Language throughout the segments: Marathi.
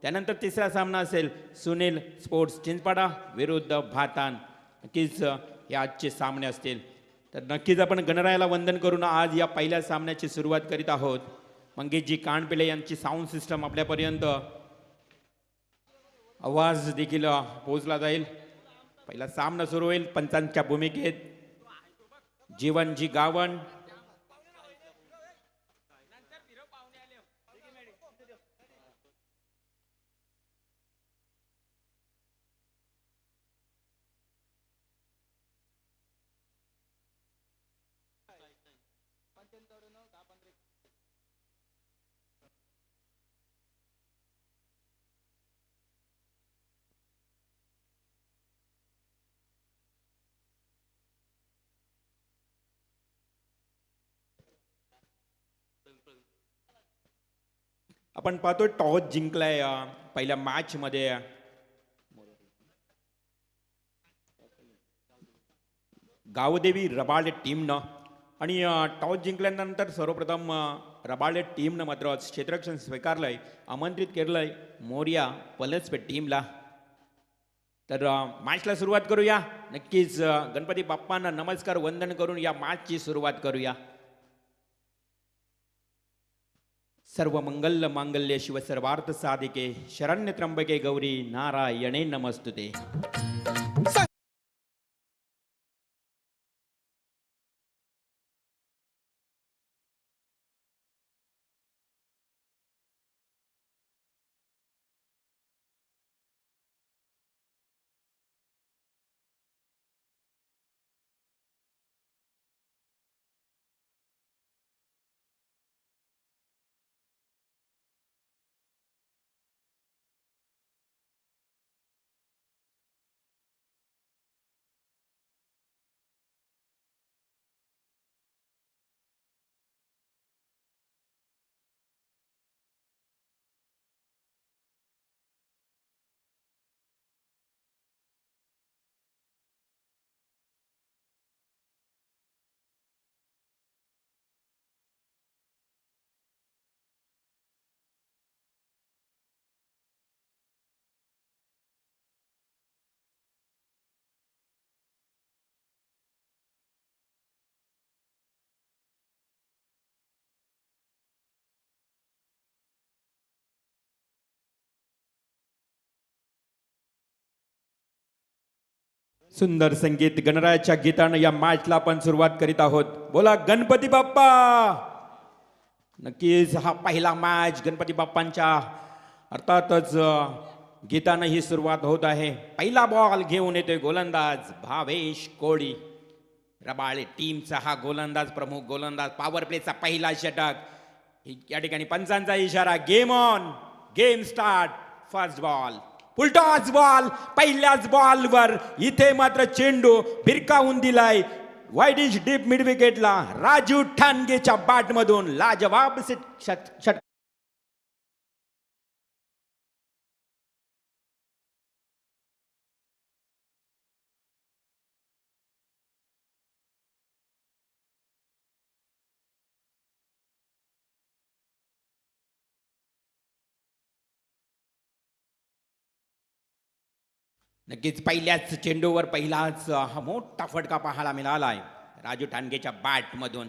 त्यानंतर तिसरा सामना असेल सुनील स्पोर्ट्स चिंचपाडा विरुद्ध भातान. नक्कीच हे आजचे सामने असतील. तर नक्कीच आपण गणरायाला वंदन करून आज या पहिल्या सामन्याची सुरुवात करीत आहोत. मंगेशजी कानपिले यांची साऊंड सिस्टम आपल्यापर्यंत आवाज देखील पोहोचला जाईल. पहिला सामना सुरू होईल. पंचांच्या भूमिकेत जीवनजी गावण, आपण पाहतोय टॉस जिंकलाय पहिल्या मॅच मध्ये गावदेवी रबाळे टीमनं. आणि टॉस जिंकल्यानंतर सर्वप्रथम रबाळे टीमनं मात्र क्षेत्ररक्षण स्वीकारलंय, आमंत्रित केलंय मोरिया पलसपे टीमला. तर मॅचला सुरुवात करूया. नक्कीच गणपती बाप्पांना नमस्कार वंदन करून या मॅचची सुरुवात करूया. सर्व मंगल मांगल्य शिव सर्वार्थ साधिके शरण्य त्र्यंबके गौरी नारायणे नमस्तुते. सुंदर संगीत गणरायाच्या गीतानं या मॅचला आपण सुरुवात करीत आहोत. बोला गणपती बाप्पा. नक्कीच हा पहिला मॅच गणपती बाप्पांच्या अर्थातच गीतानं ही सुरुवात होत आहे. पहिला बॉल घेऊन येतोय गोलंदाज भावेश कोळी. रबाळे टीमचा हा गोलंदाज, प्रमुख गोलंदाज. पॉवर प्लेचा पहिला षटक. या ठिकाणी पंचांचा इशारा. Game on, game start. First ball, full toss ball. पहिल्याच बॉलवर इथे मात्र चेंडू भिरकावून दिलाय वाईडिश डीप मिड विकेटला. राजू ठाणगेच्या बॅट मधून लाजवाब षटक. नक्कीच पहिल्याच चेंडूवर पहिलाच हा मोठा फटका पाहायला मिळालाय. राजू ठाणगेच्या बॅट मधून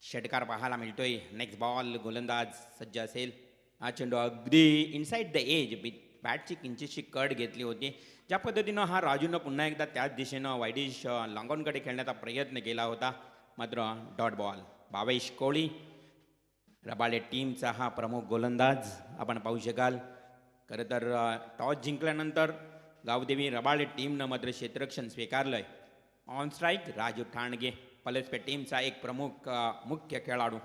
षटकार पाहायला मिळतोय. नेक्स्ट बॉल, गोलंदाज सज्ज असेल. हा चेंडू अगदी इनसाइड द एज, बॅटची किंचितशी कट घेतली होती. ज्या पद्धतीनं हा राजूनं पुन्हा एकदा त्याच दिशेनं वाईडिश लॉंगॉनकडे खेळण्याचा प्रयत्न केला होता, मात्र डॉट बॉल. भावेश कोळी रबाळे टीमचा हा प्रमुख गोलंदाज आपण पाहू शकाल. खरं तर टॉस जिंकल्यानंतर गावदेवी रबाळे टीमनं मात्र क्षेत्ररक्षण स्वीकारलंय. ऑन स्ट्राईक राजू ठाणगे, पलसपे टीमचा एक प्रमुख मुख्य खेळाडू.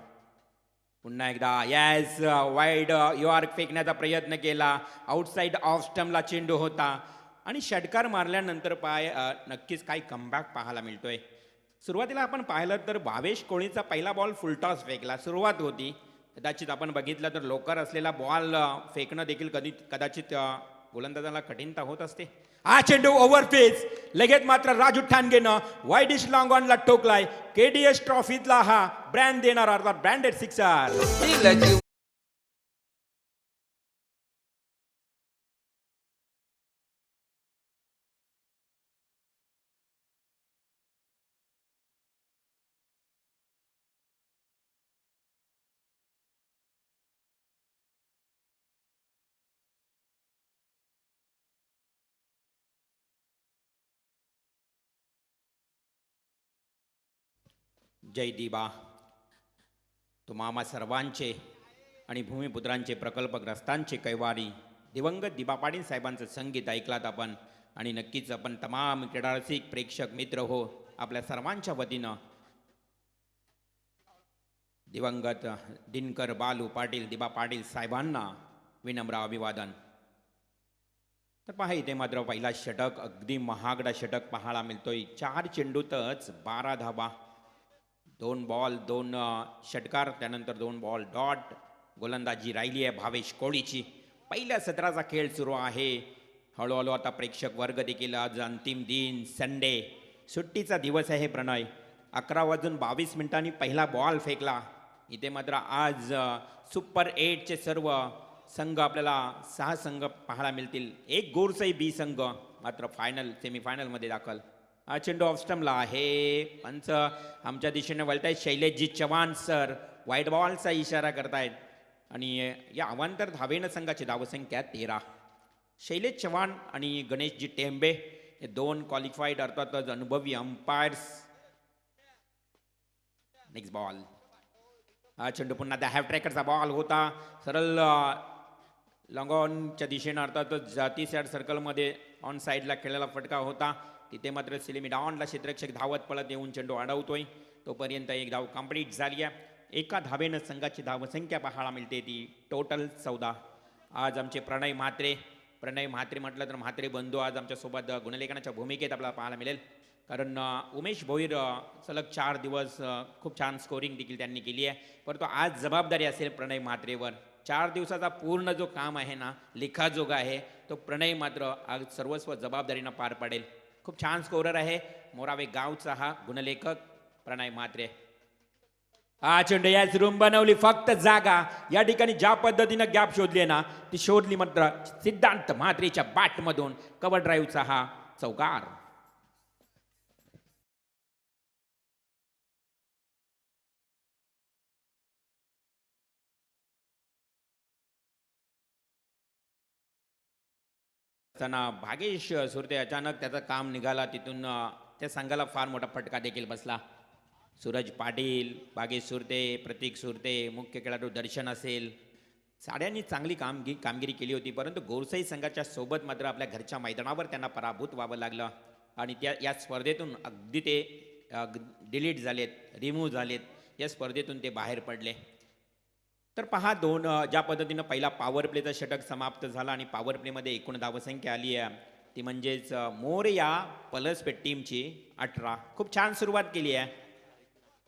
पुन्हा एकदा यस, वाईड यॉर्क फेकण्याचा प्रयत्न केला. आउटसाइड ऑफ स्टंपला चेंडू होता आणि षटकार मारल्यानंतर नक्कीच काही कमबॅक पाहायला मिळतोय. सुरुवातीला आपण पाहिलं तर भावेश कोळीचा पहिला बॉल फुलटॉस फेकला. सुरुवात होती. कदाचित आपण बघितलं तर लोकर असलेला बॉल फेकणं देखील कदाचित गोलंदाजाला कठीणता होत असते. हा चेंडू ओव्हरपेस. लगेच मात्र राजू ठाणगेनं वाईडिश लॉंगॉनला टोकलाय. केडीएस ट्रॉफीतला हा ब्रँड देणारा अर्थात ब्रँडेड सिक्सर. जय दिबा तुम्हा सर्वांचे आणि भूमिपुत्रांचे प्रकल्पग्रस्तांचे कैवारी दिवंगत दिबा पाटील साहेबांचं संगीत ऐकलात आपण. आणि नक्कीच आपण तमाम क्रीडारसिक प्रेक्षक मित्र हो आपल्या सर्वांच्या वतीनं दिवंगत दिनकर बालू पाटील दिबा पाटील साहेबांना विनम्र अभिवादन. तर पहा इथे मात्र पहिला षटक अगदी महागडा षटक पाहायला मिळतोय. 4 चेंडूतच 12 धाबा, 2 बॉल 2 षटकार, त्यानंतर 2 बॉल डॉट. गोलंदाजी राहिली आहे भावेश कोळीची. पहिल्या सत्राचा खेळ सुरू आहे. हळूहळू आता प्रेक्षक वर्ग देखील आज अंतिम दिन संडे सुट्टीचा दिवस आहे. प्रणय 11:22 पहिला बॉल फेकला. इथे मात्र आज सुपर 8चे सर्व संघ आपल्याला 6 संघ पाहायला मिळतील. एक गोरसई बी संघ मात्र सेमीफायनलमध्ये दाखल. हा चेंडू ऑफ स्टंपला आहे. पंच आमच्या दिशेने वळतायत. शैलेशजी चव्हाण सर व्हाईट बॉलचा इशारा करतायत आणि या अवांतर धावेनं संघाची धावसंख्या 13. शैलेश चव्हाण आणि गणेशजी टेंबे हे 2 क्वालिफाईड अर्थातच अनुभवी अंपायर्स. Next ball. हा चेंडू पुन्हा त्या हॅफ ट्रॅकरचा बॉल होता. सरळ लॉंग ऑनच्या दिशेनं अर्थातच जाती सॅड सर्कलमध्ये ऑन साईडला खेळलेला फटका होता. तिथे मात्र सिलेमी डाऊनला क्षेत्ररक्षक धावत पळत येऊन चेंडू अडवतोय. तोपर्यंत एक धाव कंप्लीट झाली आहे. एका धावेनं संघाची धावसंख्या पाहायला मिळते ती टोटल 14. आज आमचे प्रणय म्हात्रे म्हटलं तर म्हात्रे बंधू आज आमच्यासोबत गुणलेखनाच्या भूमिकेत आपल्याला पाहायला मिळेल. कारण उमेश भोईर सलग 4 दिवस खूप छान स्कोरिंग देखील त्यांनी केली आहे. परंतु आज जबाबदारी असेल प्रणय म्हात्रेवर. 4 दिवसाचा पूर्ण जो काम आहे ना लेखाजोग आहे तो प्रणय मात्र आज सर्वस्व जबाबदारीनं पार पाडेल. खूप छान स्कोरर आहे. मोरावे गावचा हा गुणलेखक प्रणय म्हात्रे. हा चेंडू याच रूम बनवली फक्त जागा. या ठिकाणी ज्या पद्धतीनं गॅप शोधली ना ती शोधली मात्र सिद्धांत म्हात्रेच्या बॅटमधून कव्हर ड्राईव्हचा हा चौकार. असताना भागेश सुरते अचानक त्याचं काम निघाला. तिथून त्या संघाला फार मोठा फटका देखील बसला. सूरज पाटील, भागेश सुरते, प्रतीक सुरते, मुख्य खेळाडू दर्शन असेल, साड्यांनी चांगली कामगिरी केली होती. परंतु गोरसाई संघाच्या सोबत मात्र आपल्या घरच्या मैदानावर त्यांना पराभूत व्हावं लागलं आणि या स्पर्धेतून अगदी ते डिलीट झालेत, रिमूव्ह झालेत. या स्पर्धेतून ते बाहेर पडले. तर पहा ज्या पद्धतीनं पहिला पॉवर प्लेचा षटक समाप्त झाला आणि पॉवर प्लेमध्ये एकूण धावसंख्या आली आहे ती म्हणजेच मोरया पलसपेठ टीमची 18. खूप छान सुरुवात केली आहे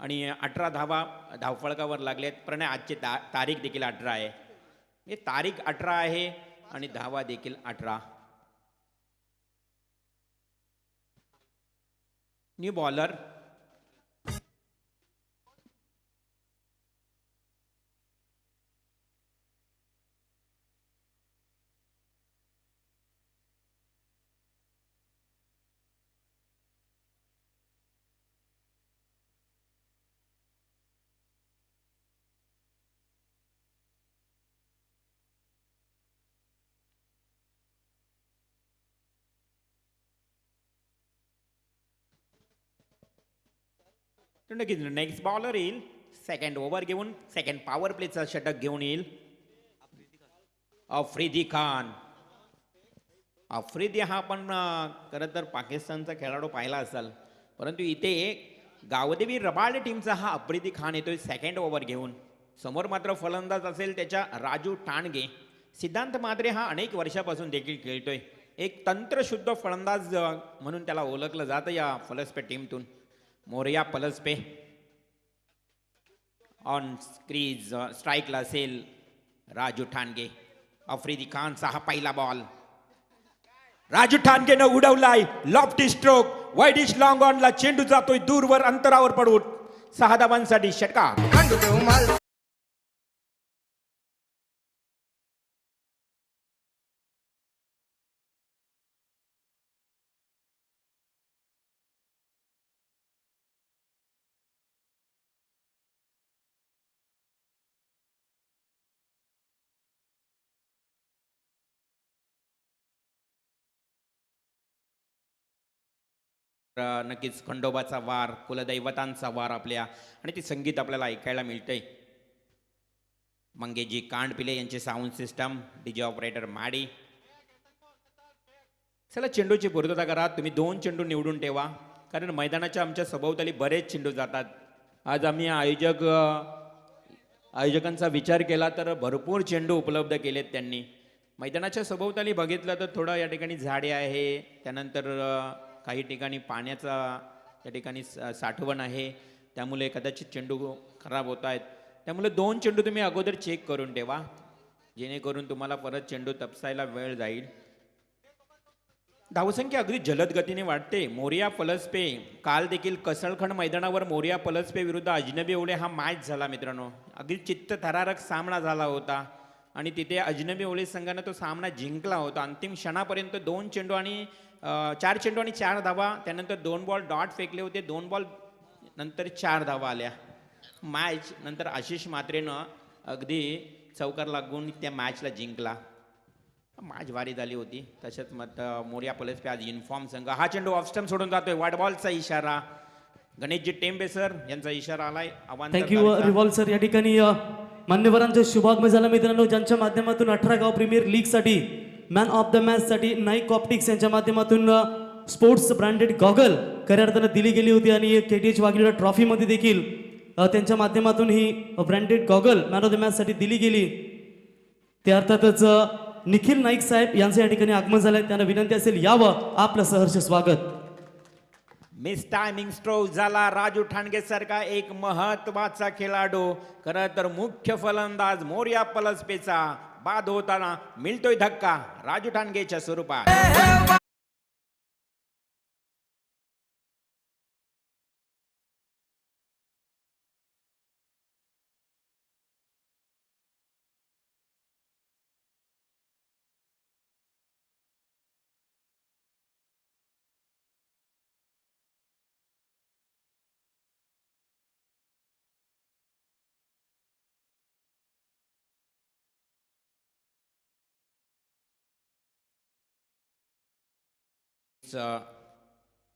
आणि 18 धावा धावफळकावर लागलेत. प्रणय आजची तारीख देखील 18 आहे. हे तारीख 18 आहे आणि धावा देखील 18. न्यू बॉलर नक्कीच नेक्स्ट बॉलर येईल. सेकंड ओव्हर घेऊन सेकंड पॉवर प्लेचा षटक घेऊन येईल आफ्रिदी खान. आफ्रिदी हा पण खरं तर पाकिस्तानचा खेळाडू पाहिला असाल. परंतु इथे गावदेवी रबाळे टीमचा हा आफ्रिदी खान येतोय सेकंड ओव्हर घेऊन. समोर मात्र फलंदाज असेल त्याच्या राजू टाणगे. सिद्धांत म्हात्रे हा अनेक वर्षापासून देखील खेळतोय. एक तंत्रशुद्ध फलंदाज म्हणून त्याला ओळखलं जातं या फलसपेठ टीमतून. मोरया पलसपे ऑन क्रीज स्ट्राईकला असेल राजू ठाणगे. आफ्रिदी खानचा हा पहिला बॉल राजू ठाणगेनं उडवलाय. लॉफ्टी स्ट्रोक वाईडिश लॉंग ऑनला चेंडू जातोय दूरवर अंतरावर पडून 6 धावांसाठी षटकार. नक्कीच खंडोबाचा वार, कुलदैवतांचा वार आपल्या आणि ते संगीत आपल्याला ऐकायला मिळतंय. मंगेशजी कांडपिले यांचे साऊंड सिस्टम, डीजे ऑपरेटर माडी. चला चेंडूची पूर्तता करा. तुम्ही 2 चेंडू निवडून ठेवा, कारण मैदानाच्या आमच्या सभोवताली बरेच चेंडू जातात. आज आम्ही आयोजकांचा विचार केला तर भरपूर चेंडू उपलब्ध केलेत त्यांनी. मैदानाच्या सभोवताली बघितलं तर थोडं या ठिकाणी झाडे आहे, त्यानंतर काही ठिकाणी पाण्याचा त्या ठिकाणी साठवण आहे, त्यामुळे कदाचित चेंडू खराब होत आहेत. त्यामुळे 2 चेंडू तुम्ही अगोदर चेक करून ठेवा, जेणेकरून तुम्हाला परत चेंडू तपसायला वेळ जाईल. धावसंख्या अगदी जलद गतीने वाढते. मोरिया पलसपे काल देखील कसळखंड मैदानावर मोरिया पलसपे विरुद्ध अजनबी ओळे हा मॅच झाला मित्रांनो. अगदी चित्तथरारक सामना झाला होता आणि तिथे अजनबी ओळे संघाने तो सामना जिंकला होता. अंतिम क्षणापर्यंत 2 चेंडू आणि 4 चेंडू आणि 4 धावा, त्यानंतर 2 बॉल डॉट फेकले होते. 2 बॉल नंतर 4 धावा आल्या. मॅच नंतर आशिष मात्रेनं अगदी चौकार लागून त्या मॅचला जिंकला. मॅच भारी झाली होती. तसेच मत मोरिया पलसपे आज युनिफॉर्म संघ. हा चेंडू ऑफ स्टंप सोडून जातोय. वाईड बॉलचा इशारा. गणेशजी टेंबे सर यांचा इशारा आलाय. Thank you revolve sir. या ठिकाणी मान्यवरांचे शुभागमन झालं मित्रांनो, ज्यांच्या माध्यमातून 18 गाव प्रीमियर लीग साठी मॅन ऑफ द मॅच साठी नाईक ऑप्टिक्स यांच्या माध्यमातून स्पोर्ट्स ब्रँडेड गॉगल खऱ्या अर्थानं दिली गेली होती आणि KTH वाघिणीला ट्रॉफी मध्ये देखील त्यांच्या माध्यमातून ही branded goggle man of the match साठी दिली गेली. ते अर्थातच निखिल नाईक साहेब यांचं या ठिकाणी आगमन झालंय. त्यांना विनंती असेल यावं, आपलं सहर्ष स्वागत. मिस टायमिंग स्ट्रोक झाला. राजू ठाणगे सारखा एक महत्वाचा खेळाडू, खरं तर मुख्य फलंदाज मोरिया पलसपेचा बाद होताना मिळतोय धक्का राजू ठाणगेच्या स्वरूपात.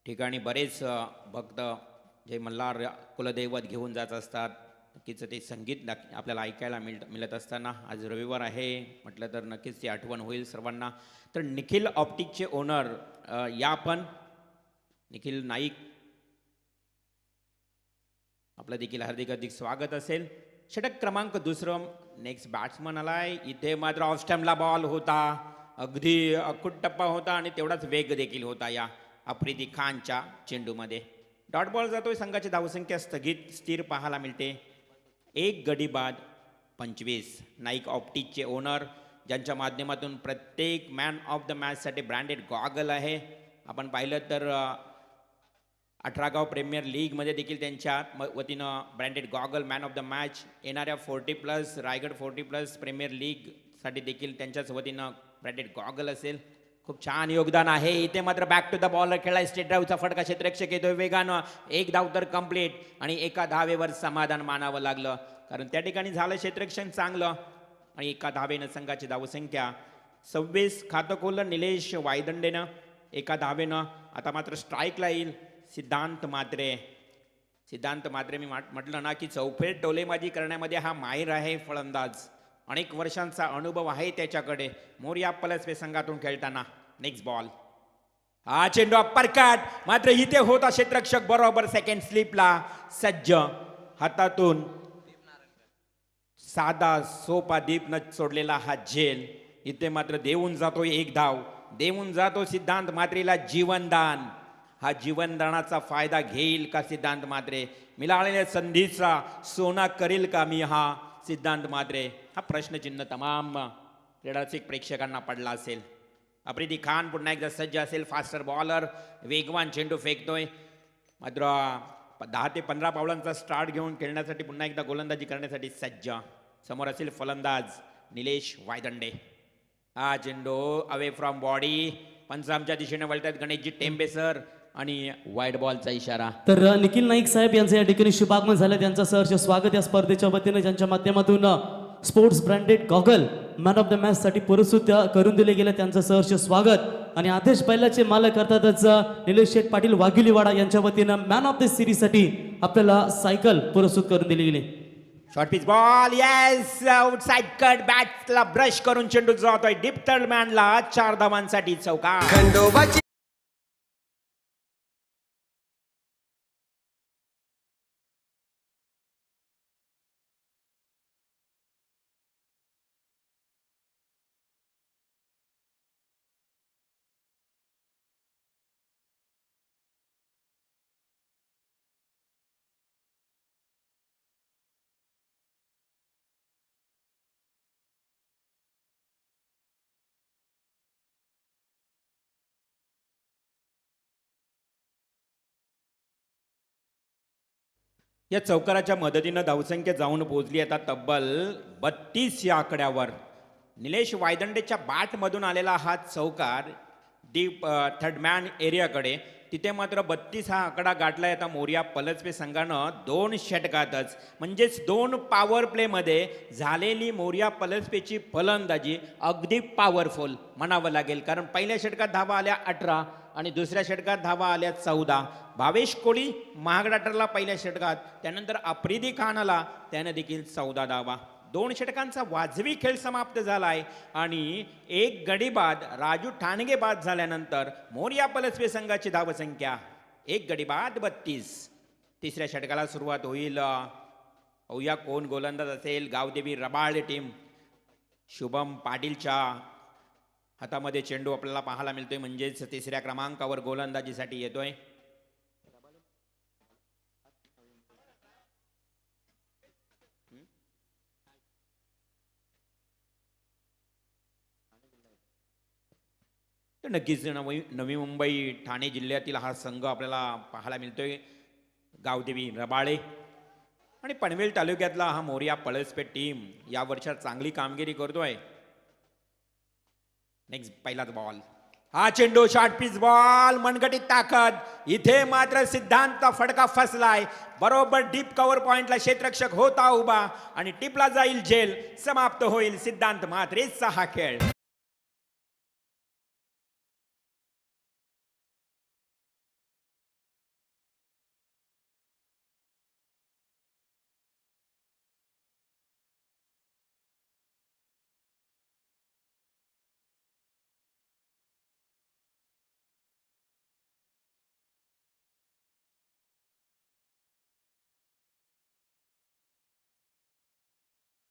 ठिकाणी बरेच भक्त जे मल्हार कुलदैवत घेऊन जात असतात. नक्कीच ते संगीत आपल्याला ऐकायला मिळत असताना आज रविवार आहे म्हटलं तर नक्कीच ती आठवण होईल सर्वांना. तर निखिल ऑप्टिकचे ओनर या पण निखिल नाईक आपलं देखील हार्दिक स्वागत असेल. षटक क्रमांक 2 नेक्स्ट बॅट्समन आलाय. इथे मात्र ऑफ स्टंपला बॉल होता. अगदी अखूट टप्पा होता आणि तेवढाच वेग देखील होता या आफ्रिदी खानच्या चेंडूमध्ये. डॉट बॉल जातोय. संघाची धावसंख्या स्थगित स्थिर पाहायला मिळते. 1 गडी बाद 25. नाईक ऑप्टिकचे ओनर, ज्यांच्या माध्यमातून प्रत्येक मॅन ऑफ द मॅचसाठी ब्रँडेड गॉगल आहे. आपण पाहिलं तर 18 गाव प्रीमियर लीगमध्ये देखील त्यांच्या वतीनं branded goggle man of the match. येणाऱ्या 40+ रायगड 40+ प्रीमियर लीगसाठी देखील त्यांच्याच वतीनं ब्रँडेड गॉगल असेल. खूप छान योगदान आहे. इथे मात्र बॅक टू द बॉलर खेळाय. स्टेट ड्राईव्हचा फटका क्षेत्ररक्षक येतोय वेगानं. 1 धाव तर कंप्लीट आणि 1 धावेवर समाधान मानावं लागलं, कारण त्या ठिकाणी झालं क्षेत्ररक्षण चांगलं आणि 1 धावेनं संघाची धावसंख्या 26. खातं खोललं निलेश वायदंडेनं 1 धावेनं. आता मात्र स्ट्राईकला येईल सिद्धांत म्हात्रे. सिद्धांत म्हात्रे मी म्हटलं ना की चौफेर टोलेबाजी करण्यामध्ये हा माहीर आहे फलंदाज. अनेक वर्षांचा अनुभव आहे त्याच्याकडे मोरिया पलसपे संघातून खेळताना. Next ball. हा चेंडू अपरकट, मात्र इथे होता क्षेत्ररक्षक बरोबर सेकंड स्लिपला सज्ज. हातातून साधा सोपा दीप न सोडलेला हा झेल इथे मात्र देऊन जातो 1 धाव. देऊन जातो सिद्धांत म्हात्रेला जीवनदान. हा जीवनदानाचा फायदा घेईल का सिद्धांत म्हात्रे? मिळालेल्या संधीचा सोना करेल का मी हा सिद्धांत म्हात्रे? हा प्रश्नचिन्ह तमाम क्रीडारसिक प्रेक्षकांना पडला असेल. आफ्रिदी खान पुन्हा एकदा सज्ज असेल. फास्टर बॉलर, वेगवान चेंडू फेकतोय. मात्र 10 ते 15 पावलांचा स्टार्ट घेऊन खेळण्यासाठी पुन्हा एकदा गोलंदाजी करण्यासाठी सज्ज. समोर असेल फलंदाज निलेश वायदंडे. हा चेंडू अवे फ्रॉम बॉडी. पंचामच्या दिशेने वळतात गणेशजी टेंबे सर आणि वाईड बॉलचा इशारा. तर निखिल नाईक साहेब यांचं या ठिकाणी शुभागमन झालं. त्यांचं सहर्ष स्वागत या स्पर्धेच्या वतीने, ज्यांच्या माध्यमातून sports branded goggle man of the match साठी पुरस्कृत करून दिले गेले. त्यांचं सहर्ष स्वागत. आणि आदेश बैलाचे मालक अर्थातच निलेश शेठ पाटील वाघिलीवाडा यांच्या वतीनं मॅन ऑफ द सिरीजसाठी आपल्याला सायकल पुरस्कृत करून दिली गेली. Short pitch ball yes outside cut बॅटला ब्रश करून चेंडू जातोय डीप थर्ड मॅनला 4 धावांसाठी चौकार. खंडोबाची या चौकाराच्या मदतीनं धावसंख्या जाऊन पोहोचली आता तब्बल 32 या आकड्यावर. निलेश वायदंडेच्या बॅटमधून आलेला हा चौकार डीप थर्ड मॅन एरियाकडे, तिथे मात्र 32 हा आकडा गाठलाय आता मोरिया पलसपे संघानं 2 षटकातच. म्हणजेच 2 पॉवर प्लेमध्ये झालेली मोरिया पलसपेची फलंदाजी अगदी पॉवरफुल म्हणावं लागेल. कारण पहिल्या षटकात धावा आल्या 18 आणि दुसऱ्या षटकात धावा आल्या 14. भावेश कोळी महागडा ठरला पहिल्या षटकात, त्यानंतर आफ्रिदी खान आला, त्याने देखील 14 धावा. 2 षटकांचा वाजवी खेळ समाप्त झालाय आणि एक गडी बाद राजू ठाणगे बाद झाल्यानंतर मोरिया पलसवे संघाची धावसंख्या 1 गडी बाद 32. तिसऱ्या षटकाला सुरुवात होईल. औया कोण गोलंदाज असेल. गावदेवी रबाळ टीम शुभम पाटीलच्या हातामध्ये चेंडू आपल्याला पाहायला मिळतोय, म्हणजेच तिसऱ्या क्रमांकावर गोलंदाजीसाठी येतोय. तर नक्कीच नवी मुंबई ठाणे जिल्ह्यातील हा संघ आपल्याला पाहायला मिळतोय. गावदेवी रबाळे आणि पनवेल तालुक्यातला हा मोरिया पळसपे टीम या वर्षात चांगली कामगिरी करतोय. नेक्स्ट पहिलाच बॉल, हा चेंडू शॉर्ट पिच बॉल, मनगटीत ताकद. इथे मात्र सिद्धांत फटका फसलाय. बरोबर डीप कव्हर पॉइंटला क्षेत्ररक्षक होता उभा आणि टिपला जाईल जेल. समाप्त होईल सिद्धांत म्हात्रेचा हा खेळ.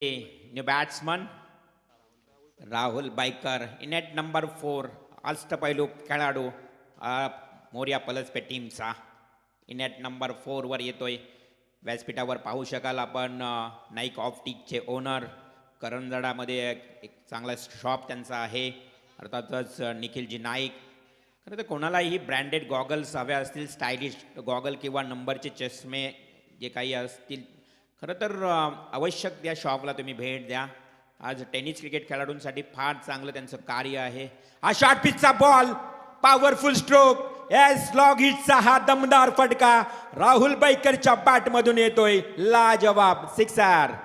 New batsman Rahul Baikar in eight number 4, अष्टपैलू खेळाडू मोरिया पलसपे टीमचा इन एट नंबर 4 वर येतोय. व्यासपीठावर पाहू शकाल आपण नाईक ऑप्टिकचे ओनर. करंजडामध्ये एक चांगला शॉप त्यांचा आहे, अर्थातच निखिलजी नाईक. खरं तर कोणालाही ब्रँडेड गॉगल्स हव्या असतील, स्टायलिश गॉगल किंवा नंबरचे चष्मे जे काही असतील, खरं तर आवश्यक त्या शॉपला तुम्ही भेट द्या. आज टेनिस क्रिकेट खेळाडूंसाठी फार चांगलं त्यांचं कार्य आहे. हा शॉर्ट पिचचा बॉल, पॉवरफुल स्ट्रोक, एस लॉग हिटचा हा दमदार फटका राहुल बायकरच्या बॅटमधून येतोय. लाजवाब सिक्सर.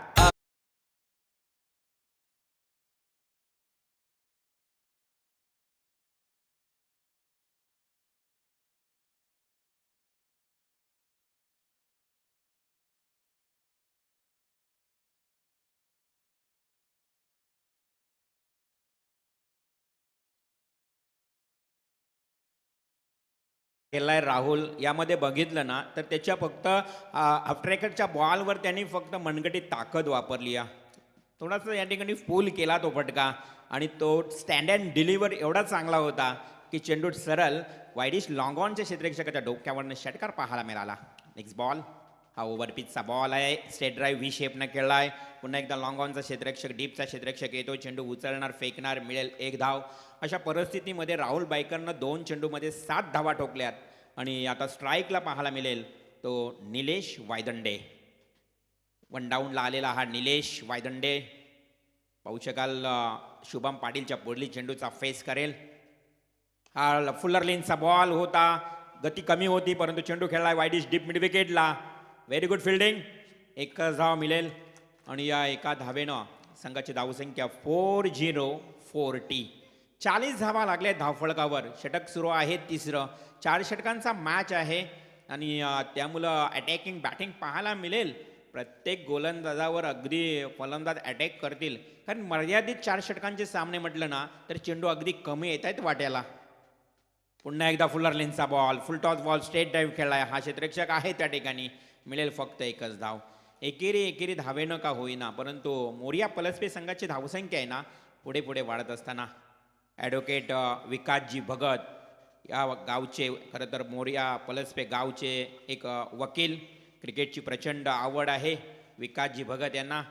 केलाय राहुल. यामध्ये बघितलं ना तर त्याच्या फक्त आफ्ट्रेकरच्या बॉलवर त्यांनी फक्त मनगटीत ताकद वापरली आहे. थोडासा या ठिकाणी फुल केला तो फटका आणि तो स्टँड अँड डिलिव्हर एवढा चांगला होता की चेंडू सरळ वाईडिश लॉंग ऑनच्या क्षेत्ररक्षकाच्या डोक्यावरनं षटकार पाहायला मिळाला. नेक्स्ट बॉल, हा ओव्हरपिचचा बॉल आहे. स्टेट ड्राईव्ह व्ही शेपनं खेळलाय. पुन्हा एकदा लॉंग ऑनचा क्षेत्ररक्षक डीपचा क्षेत्ररक्षक येतो. चेंडू उचलणार, फेकणार, मिळेल 1 धाव. अशा परिस्थितीमध्ये राहुल बायकरनं 2 चेंडूमध्ये 7 धावा ठोकल्यात आणि आता स्ट्राईकला पाहायला मिळेल तो निलेश वायदंडे. 1 डाऊनला आलेला हा निलेश वायदंडे. पाहू शकाल शुभम पाटीलच्या पुढली चेंडूचा फेस करेल. हा फुल्लर लेनचा बॉल होता, गती कमी होती परंतु चेंडू खेळलाय वाईडिश डीप मिड विकेटला. Very good fielding. 1 धाव मिळेल आणि या एका धावेनं संघाची धावसंख्या 4-0-40. 40 धावा लागल्या धावफलकावर. षटक सुरू आहे तिसरं. 4 षटकांचा मॅच आहे आणि त्यामुळं अटॅकिंग बॅटिंग पाहायला मिळेल. प्रत्येक गोलंदाजावर अगदी फलंदाज अटॅक करतील, कारण मर्यादित 4 षटकांचे सामने म्हटलं ना तर चेंडू अगदी कमी येत आहेत वाट्याला. पुन्हा एकदा फुलर लेनचा ball, full toss ball, straight drive खेळलाय. हा क्षेत्ररक्षक आहे त्या ठिकाणी. मिळेल फक्त एकच धाव. एकेरी धावेनं का होईना, परंतु मोरिया पलसपे संघाची धावसंख्या आहे ना पुढे पुढे वाढत असताना ॲडव्होकेट विकासजी भगत या गावचे, खरं तर मोरिया पलसपे गावचे एक वकील, क्रिकेटची प्रचंड आवड आहे विकासजी भगत यांना.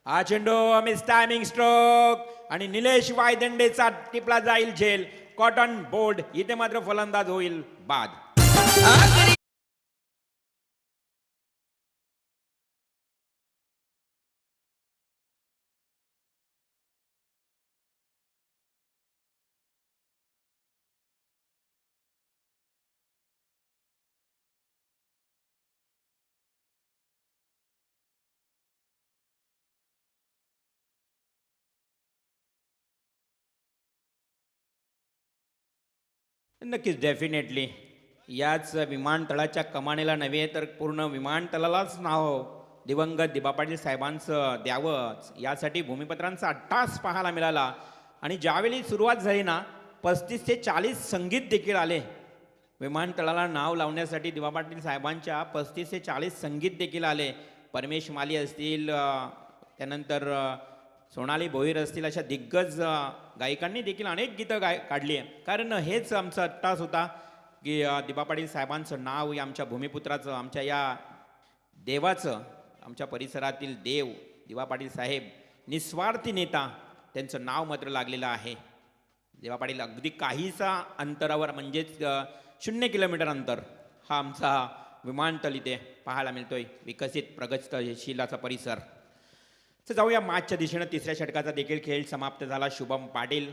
हा चेंडू मिस टायमिंग स्ट्रोक आणि निलेश वायदंडेचा टिपला जाईल झेल. कॉटन बोर्ड इथे मात्र फलंदाज होईल बाद. नक्कीच, डेफिनेटली याच विमानतळाच्या कमानीला नव्हे तर पूर्ण विमानतळालाच नाव दिवंगत दिबा पाटील साहेबांचं द्यावं यासाठी भूमिपत्रांचा अट्टास पाहायला मिळाला. आणि ज्यावेळी सुरुवात झाली ना 35 ते 40 संगीत देखील आले विमानतळाला नाव लावण्यासाठी. दिबा पाटील साहेबांच्या 35 ते 40 संगीत देखील आले. परमेश माली असतील, त्यानंतर सोनाली भोईर असतील, अशा दिग्गज गायकांनी देखील अनेक गीतं काढली आहे. कारण हेच आमचा अट्टास होता की दिबा पाटील साहेबांचं नाव या आमच्या भूमिपुत्राचं, आमच्या या देवाचं, आमच्या परिसरातील देव दिबा पाटील साहेब निस्वार्थी नेता, त्यांचं नाव मात्र लागलेलं आहे. दिबा पाटील अगदी काहीसा अंतरावर म्हणजेच 0 किलोमीटर अंतर हा आमचा विमानतळ इथे पाहायला मिळतोय. विकसित प्रगतशील असा परिसर. तर जाऊया मॅचच्या दिशेनं. तिसऱ्या षटकाचा देखील खेळ समाप्त झाला. शुभम पाटील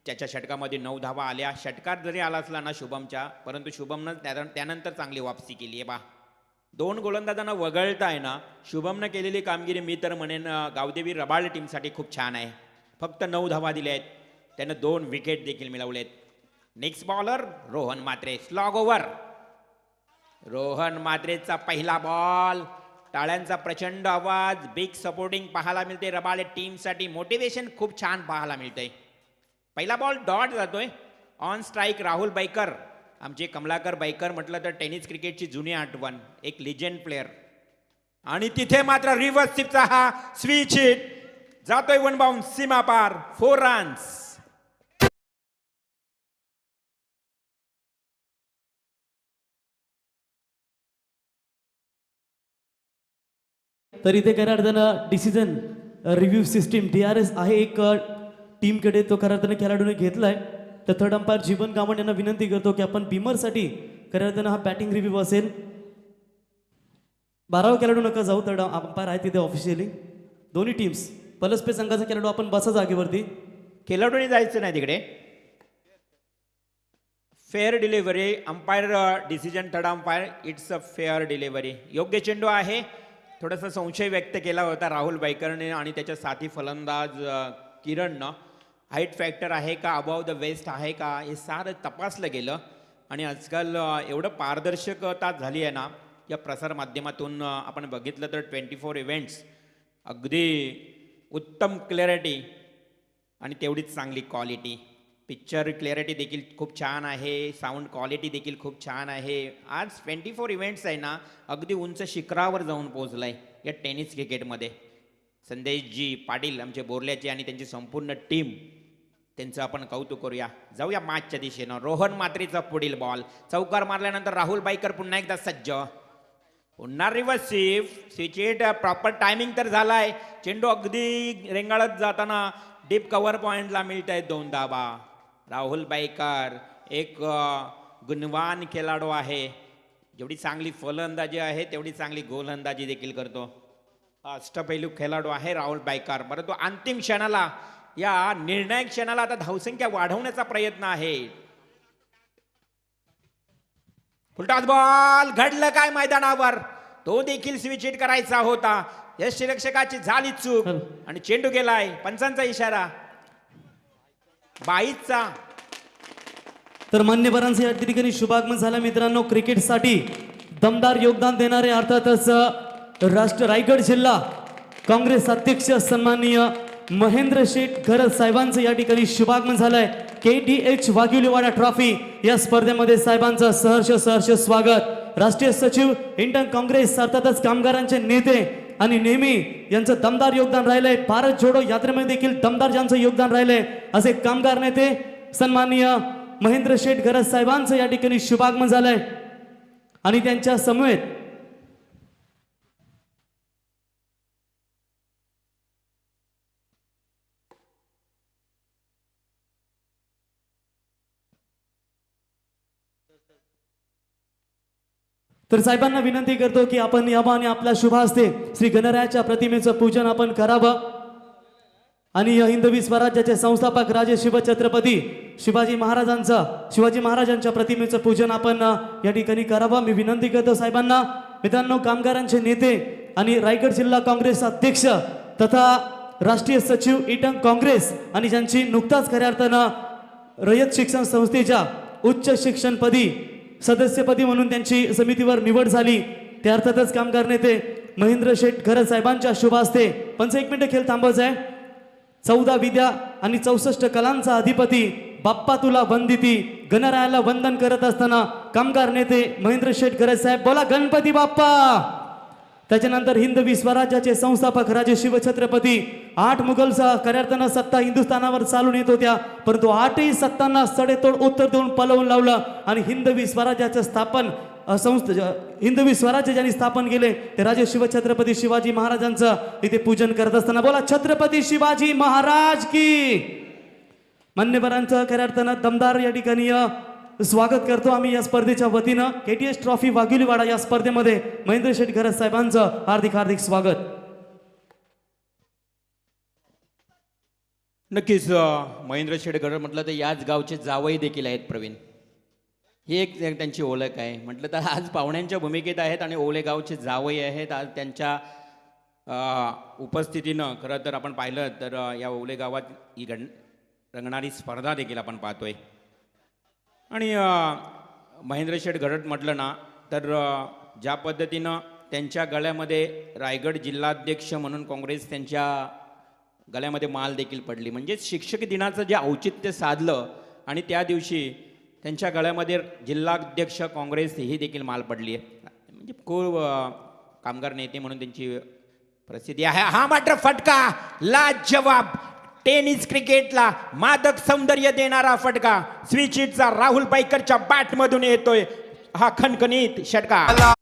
त्याच्या षटकामध्ये 9 धावा आल्या. षटकार जरी आला असला ना शुभमच्या, परंतु शुभमनं त्यानंतर चांगली वापसी केली आहे. 2 गोलंदाजांना वगळताय ना शुभमनं केलेली कामगिरी मी तर म्हणेन गावदेवी रबाळ टीमसाठी खूप छान आहे. फक्त 9 धावा दिल्या आहेत, त्यानं 2 विकेट देखील मिळवलेत. Next bowler Rohan Mhatre, slog over. Rohan म्हात्रेचा पहिला बॉल, टाळ्यांचा प्रचंड आवाज, बिग सपोर्टिंग पाहायला मिळते रबाळे टीमसाठी. मोटिवेशन खूप छान पाहायला मिळतंय. पहिला बॉल डॉट जातोय. ऑन स्ट्राईक राहुल बाईकर, आमचे कमलाकर बाईकर म्हटलं तर टेनिस क्रिकेटची जुनी आठवण, एक लिजेंड प्लेअर. आणि तिथे मात्र रिव्हर्स स्वीपचा हा स्विच हिट जातोय 1 बाउन्स सीमा पार. 4 रन्स. तर इथे खऱ्या अर्थानं डिसिजन रिव्ह्यू सिस्टीम DRS आहे एक टीमकडे, तो खऱ्या अर्थानं खेळाडूने घेतलाय. तर थर्ड अंपायर जीवन कामत यांना विनंती करतो की आपण बिमरसाठी खऱ्या अर्थानं हा बॅटिंग रिव्ह्यू असेल. 12वा खेळाडू नका जाऊ, थर्ड अंपायर आहे तिथे ऑफिशियली. दोन्ही टीम्स, पलसपे संघाचा खेळाडू आपण बसा जागेवरती. खेळाडूने जायचं नाही तिकडे. Fair delivery, umpire decision third umpire, it's a fair delivery. योग्य चेंडू आहे. थोडासा संशय व्यक्त केला होता राहुल बाईकरने आणि त्याच्या साथी फलंदाज किरणनं. हाईट फॅक्टर आहे का, अबाव द वेस्ट आहे का, हे सारं तपासलं गेलं. आणि आजकाल एवढं पारदर्शकता झाली आहे ना या प्रसारमाध्यमातून. आपण बघितलं तर 24 इव्हेंट्स, अगदी उत्तम क्लॅरिटी आणि तेवढीच चांगली क्वालिटी. पिक्चर क्लॅरिटी देखील खूप छान आहे, साऊंड क्वालिटी देखील खूप छान आहे. आज 24 इव्हेंट्स आहे ना अगदी उंच शिखरावर जाऊन पोहोचला आहे या टेनिस क्रिकेटमध्ये. संदेशजी पाटील आमचे बोरल्याचे आणि त्यांची संपूर्ण टीम, त्यांचं आपण कौतुक करूया. जाऊया मॅचच्या दिशेनं. रोहन म्हात्रेचा पुढील बॉल, चौकार मारल्यानंतर राहुल बाईकर पुन्हा एकदा सज्ज. पुन्हा reverse switch hit. Proper timing तर झालाय. चेंडू अगदी रेंगाळत जाताना डीप कव्हर पॉइंटला मिळत आहेत 2 धावा. राहुल बाईकर एक गुणवान खेळाडू आहे. जेवढी चांगली फलंदाजी आहे तेवढी चांगली गोलंदाजी देखील करतो. अष्टपैलू खेळाडू आहे राहुल बाईकर. परंतु अंतिम क्षणाला, या निर्णायक क्षणाला आता धावसंख्या वाढवण्याचा प्रयत्न आहे. फुलटॉस बॉल, घडलं काय मैदानावर, तो देखील स्विच हिट करायचा होता. यष्टीरक्षकाची झाली चूक आणि चेंडू गेलाय. पंचांचा इशारा. 22चा. तर मान्यवरांचे या ठिकाणी शुभागमन झालं मित्रांनो. क्रिकेटसाठी दमदार योगदान देणारे अर्थातच रायगड जिल्हा काँग्रेस अध्यक्ष सन्माननीय महेंद्र शेठ घरत साहेबांचं या ठिकाणी शुभागमन झालंय. KDH वाघिवलीवाडा ट्रॉफी या स्पर्धेमध्ये साहेबांचं सहर्ष स्वागत. राष्ट्रीय सचिव इंडियन काँग्रेस अर्थातच कामगारांचे नेते आणि नेहमी यांचं दमदार योगदान राहिलंय. भारत जोडो यात्रेमध्ये देखील दमदार ज्यांचं योगदान राहिलंय असे कामगार नेते सन्माननीय महेंद्र शेठ घरत साहेबांचं या ठिकाणी शुभागमन झालंय. आणि त्यांच्या समवेत तर साहेबांना विनंती करतो की आपण यावं आणि आपल्या शुभ हस्ते श्री गणरायाच्या प्रतिमेचं पूजन आपण करावं. आणि हिंदवी स्वराज्याचे संस्थापक राजे शिवछत्रपती शिवाजी महाराजांच्या प्रतिमेचं पूजन आपण या ठिकाणी करावं. मी विनंती करतो साहेबांना. मित्रांनो, कामगारांचे नेते आणि रायगड जिल्हा काँग्रेस अध्यक्ष तथा राष्ट्रीय सचिव इंडियन काँग्रेस आणि ज्यांची नुकताच खऱ्या अर्थानं रयत शिक्षण संस्थेच्या उच्च शिक्षणपदी सदस्यपदी म्हणून त्यांची समितीवर निवड झाली ते अर्थातच कामगार नेते महेंद्र शेठ घरत साहेबांच्या शुभ हस्ते. 1 मिनिटं खेळ थांबवायचा आहे. 14 विद्या आणि 64 कलांचा अधिपती बाप्पा तुला वंदिती गणरायाला वंदन करत असताना कामगार नेते महेंद्र शेठ घरत साहेब बोला गणपती बाप्पा. त्याच्यानंतर हिंदवी स्वराज्याचे संस्थापक राजे शिवछत्रपती 8 मुघलचा खऱ्या अर्थानं सत्ता हिंदुस्थानावर चालून येत होत्या, परंतु 8ही सत्तांना सडेतोड उत्तर देऊन पळवून लावलं आणि हिंदवी स्वराज्याचं स्थापन हिंदवी स्वराज्य ज्यांनी स्थापन केले ते राजे शिवछत्रपती शिवाजी महाराजांचं इथे पूजन करत असताना बोला छत्रपती शिवाजी महाराज की. मान्यवरांचं खऱ्या अर्थानं दमदार या ठिकाणी स्वागत करतो आम्ही या स्पर्धेच्या वतीनं. KTH ट्रॉफी वाघिवलीवाडा या स्पर्धेमध्ये महेंद्र शेठ घरत साहेबांचं हार्दिक स्वागत. नक्कीच महेंद्र शेठ घरत म्हटलं तर याच गावचे जावई देखील आहेत प्रवीण. ही एक त्यांची ओळख आहे. म्हटलं तर आज पाहुण्यांच्या भूमिकेत आहेत आणि ओले गावचे जावई आहेत. आज त्यांच्या उपस्थितीनं खरं तर आपण पाहिलं तर या ओले गावात ही रंगणारी स्पर्धा देखील आपण पाहतोय. आणि महेंद्र शेठ घरत म्हटलं ना तर ज्या पद्धतीनं त्यांच्या गळ्यामध्ये रायगड जिल्हाध्यक्ष म्हणून काँग्रेस त्यांच्या गळ्यामध्ये माल देखील पडली. म्हणजे शिक्षक दिनाचं जे औचित्य साधलं आणि त्या दिवशी त्यांच्या गळ्यामध्ये जिल्हाध्यक्ष काँग्रेस ही देखील माल पडली आहे. म्हणजे खूप कामगार नेते म्हणून त्यांची प्रसिद्धी आहे. हा मात्र फटका लाजवाब टेनिस क्रिकेटला मादक सौंदर्य देणारा फटका स्विचिटचा राहुल बाईकरच्या बॅटमधून येतोय. हा खणखणीत षटकार.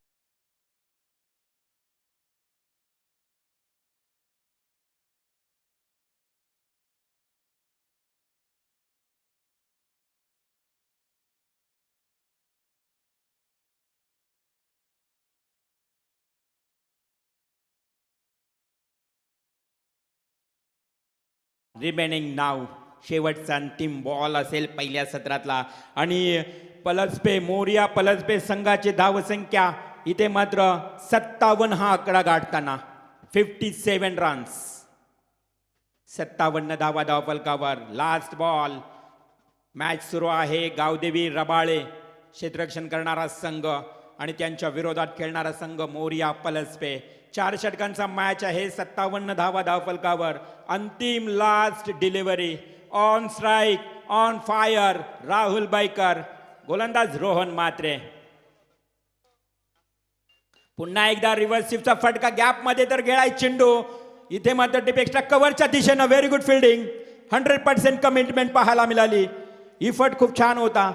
रिमेनिंग नाव शेवटचा अंतिम बॉल असेल पहिल्या सत्रातला आणि पलसपे मोरिया पलसपे संघाची धावसंख्या इथे मात्र 57 हा आकडा गाठताना 57 रन्स 57 धावा धावफलकावर. Last ball. मॅच सुरू आहे. गावदेवी रबाळे क्षेत्ररक्षण करणारा संघ आणि त्यांच्या विरोधात खेळणारा संघ मोरिया पलसपे. 4 षटकांचा मॅच आहे. 57 धावा धावफलकावर. अंतिम last delivery on strike on fire Rahul biker. गोलंदाज रोहन म्हात्रे. पुन्हा एकदा रिव्हर्सिव्हचा फटका गॅपमध्ये तर गेलाय चेंडू. इथे मात्र टिपेक्स्ट्रा कव्हरच्या दिशेनं व्हेरी गुड फिल्डिंग 100% कमिटमेंट पाहायला मिळाली. ही फट खूप छान होता.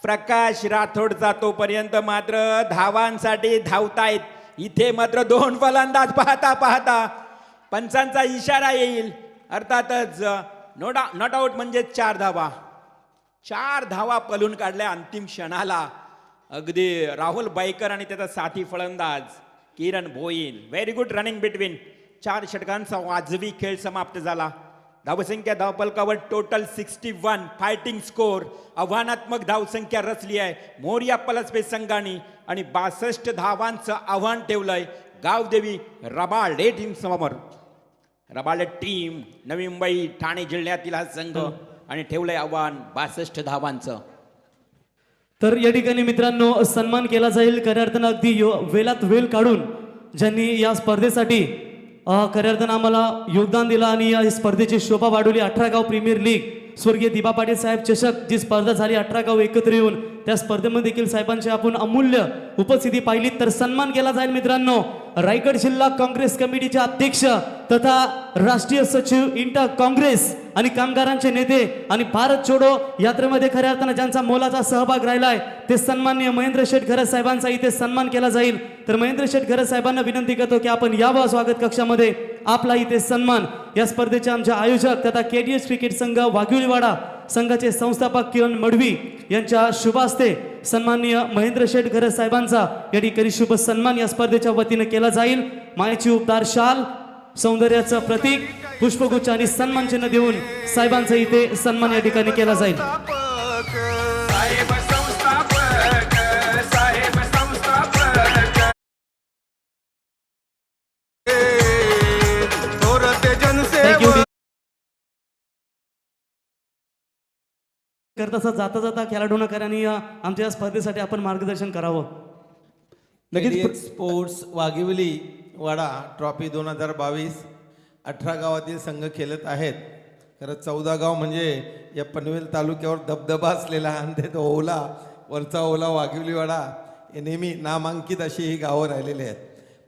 प्रकाश राठोडचा तोपर्यंत मात्र धावांसाठी धावतायत. इथे मात्र 2 फलंदाज पाहता पंचांचा इशारा येईल. अर्थातच नॉट आउट म्हणजे 4 धावा. 4 धावा पलून काढल्या अंतिम क्षणाला. अगदी राहुल बाईकर आणि त्याचा साथी फलंदाज Kiran Bhoir. Very good running between. 4 षटकांचा वाजवी खेळ समाप्त झाला. धावसंख्या धावफलकावर टोटल 61. Fighting score. आव्हानात्मक धावसंख्या रचली आहे मोरिया पलसपे संघाने आणि 62 धावांचं आव्हान ठेवलंय गावदेवी रबाळे टीम समोर. रबाळे टीम नवी मुंबई ठाणे जिल्ह्यातील हा संघ आणि ठेवलंय आव्हान 62 धावांचं. तर या ठिकाणी मित्रांनो सन्मान केला जाईल खऱ्या अर्थानं अगदी वेलात वेल काढून ज्यांनी या स्पर्धेसाठी खऱ्या अर्थानं आम्हाला योगदान दिलं आणि या स्पर्धेची शोभा वाढवली. 18 गाव प्रीमियर लीग स्वर्गीय दिबा पाटील साहेब चषक जी स्पर्धा झाली 18 गाव एकत्र येऊन त्या स्पर्धेमध्ये देखील साहेबांची आपण अमूल्य उपस्थिती पाहिली. तर सन्मान केला जाईल मित्रांनो रायगड जिल्हा काँग्रेस कमिटीचे अध्यक्ष तथा राष्ट्रीय सचिव इंटर काँग्रेस आणि कामगारांचे नेते आणि भारत छोडो यात्रेमध्ये खऱ्या अर्थानं ज्यांचा मोलाचा सहभाग राहिलाय ते सन्माननीय महेंद्र शेठ घरत साहेबांचा इथे सन्मान केला जाईल. तर महेंद्र शेठ घरत साहेबांना विनंती करतो की आपण यावं स्वागत कक्षामध्ये. आपला इथे सन्मान या स्पर्धेचे आमचे आयोजक तथा केडीएस क्रिकेट संघ वाघिवलीवाडा संघाचे संस्थापक किरण मडवी यांच्या शुभ हस्ते सन्माननीय महेंद्र शेठ घरत साहेबांचा या ठिकाणी शुभ सन्मान या स्पर्धेच्या वतीने केला जाईल. मायेची उपदार शाल सौंदर्याचं प्रतीक पुष्पगुच्छ आणि सन्मान चिन्ह देऊन साहेबांचा इथे सन्मान या ठिकाणी केला जाईल. साहेब संस्थापक साहेब संस्थापक थोरते जनसेवक करता जाता जाता खेळाडूंना करा आणि आमच्या या स्पर्धेसाठी आपण मार्गदर्शन करावं. लगेच स्पोर्ट्स वाघिवली वाडा ट्रॉफी 2022 18 गावातील संघ खेळत आहेत. खरं 14 गाव म्हणजे या पनवेल तालुक्यावर दबदबा असलेला आणि ते तो ओला वरचा ओला वाघिवलीवाडा हे नेहमी नामांकित अशी ही गावं राहिलेली आहेत.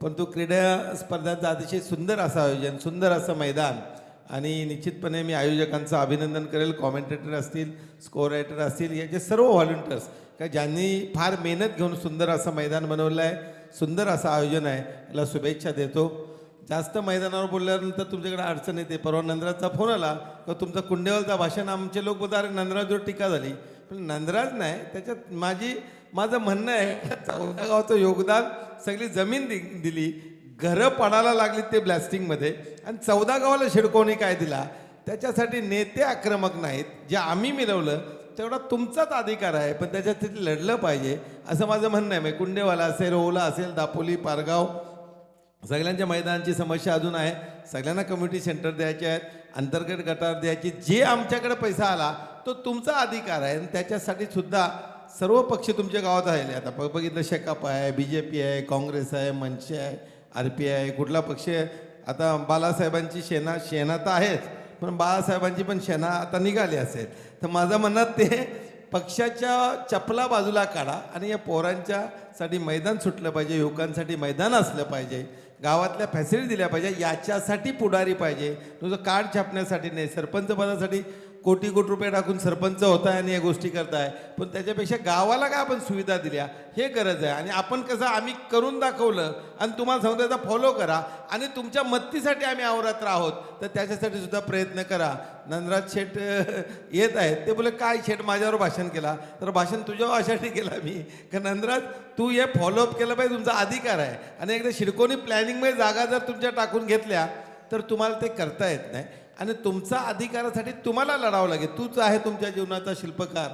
परंतु क्रीडा स्पर्धांचं अतिशय सुंदर असं आयोजन सुंदर असं मैदान आणि निश्चितपणे मी आयोजकांचं अभिनंदन करेल. कॉमेंटेटर असतील स्कोर रायटर असतील याचे सर्व व्हॉलंटियर्स का ज्यांनी फार मेहनत घेऊन सुंदर असं मैदान बनवलं आहे. सुंदर असं आयोजन आहे याला शुभेच्छा देतो. जास्त मैदानावर बोलल्यानंतर तुमच्याकडे अडचण येते. परवा नंदराजचा फोन आला का तुमचं कुंडेवालचं भाषण आमचे लोक बोलतात अरे नंदराजवर टीका झाली. पण नंदराज नाही त्याच्यात माझं म्हणणं आहे 14 गावचं योगदान सगळी जमीन दिली घरं पडायला लागली ते ब्लास्टिंगमध्ये आणि 14 गावाला शिडकोणी काय दिला त्याच्यासाठी नेते आक्रमक नाहीत. जे आम्ही मिळवलं तेवढा तुमचाच अधिकार आहे पण त्याच्यासाठी लढलं पाहिजे असं माझं म्हणणं आहे. कुंडेवाला असेल ओला असेल दापोली पारगाव सगळ्यांच्या मैदानाची समस्या अजून आहे. सगळ्यांना कम्युनिटी सेंटर द्यायचे आहेत अंतर्गत गटार द्यायची. जे आमच्याकडे पैसा आला तो तुमचा अधिकार आहे आणि त्याच्यासाठी सुद्धा सर्व पक्ष तुमच्या गावात राहिले. आता बघितलं शेकाप आहे BJP आहे काँग्रेस आहे मनसे आहे RP आहे कुठला पक्ष आहे. आता बाळासाहेबांची शेना तर आहेच पण बाळासाहेबांची पण शेना आता निघाली असेल. तर माझं म्हणणं ते पक्षाच्या चपला बाजूला काढा आणि या पोरांच्यासाठी मैदान सुटलं पाहिजे. युवकांसाठी मैदान असलं पाहिजे. गावातल्या फॅसिलिटी दिल्या पाहिजे. याच्यासाठी पुढारी पाहिजे. तुझं कार्ड छापण्यासाठी नाही. सरपंच पदासाठी कोटी रुपये टाकून सरपंच होत आहे आणि या गोष्टी करताय पण त्याच्यापेक्षा गावाला काय आपण सुविधा दिल्या हे गरज आहे. आणि आपण कसं आम्ही करून दाखवलं आणि तुम्हाला सांगतो त्याचा फॉलो करा आणि तुमच्या मदतीसाठी आम्ही अवरात्र आहोत तर त्याच्यासाठी सुद्धा प्रयत्न करा. नंदराज शेठ येत आहेत ते बोले काय शेठ माझ्यावर भाषण केला तर भाषण तुझ्यावर अशासाठी केला मी का नंदराज तू हे फॉलोअप केलं पाहिजे तुमचा अधिकार आहे. आणि एकदा शिडकोनी प्लॅनिंगमध्ये जागा जर तुमच्या टाकून घेतल्या तर तुम्हाला ते करता येत नाही आणि तुमचा अधिकारासाठी तुम्हाला लढावं लागेल. तूच आहे तुमच्या जीवनाचा शिल्पकार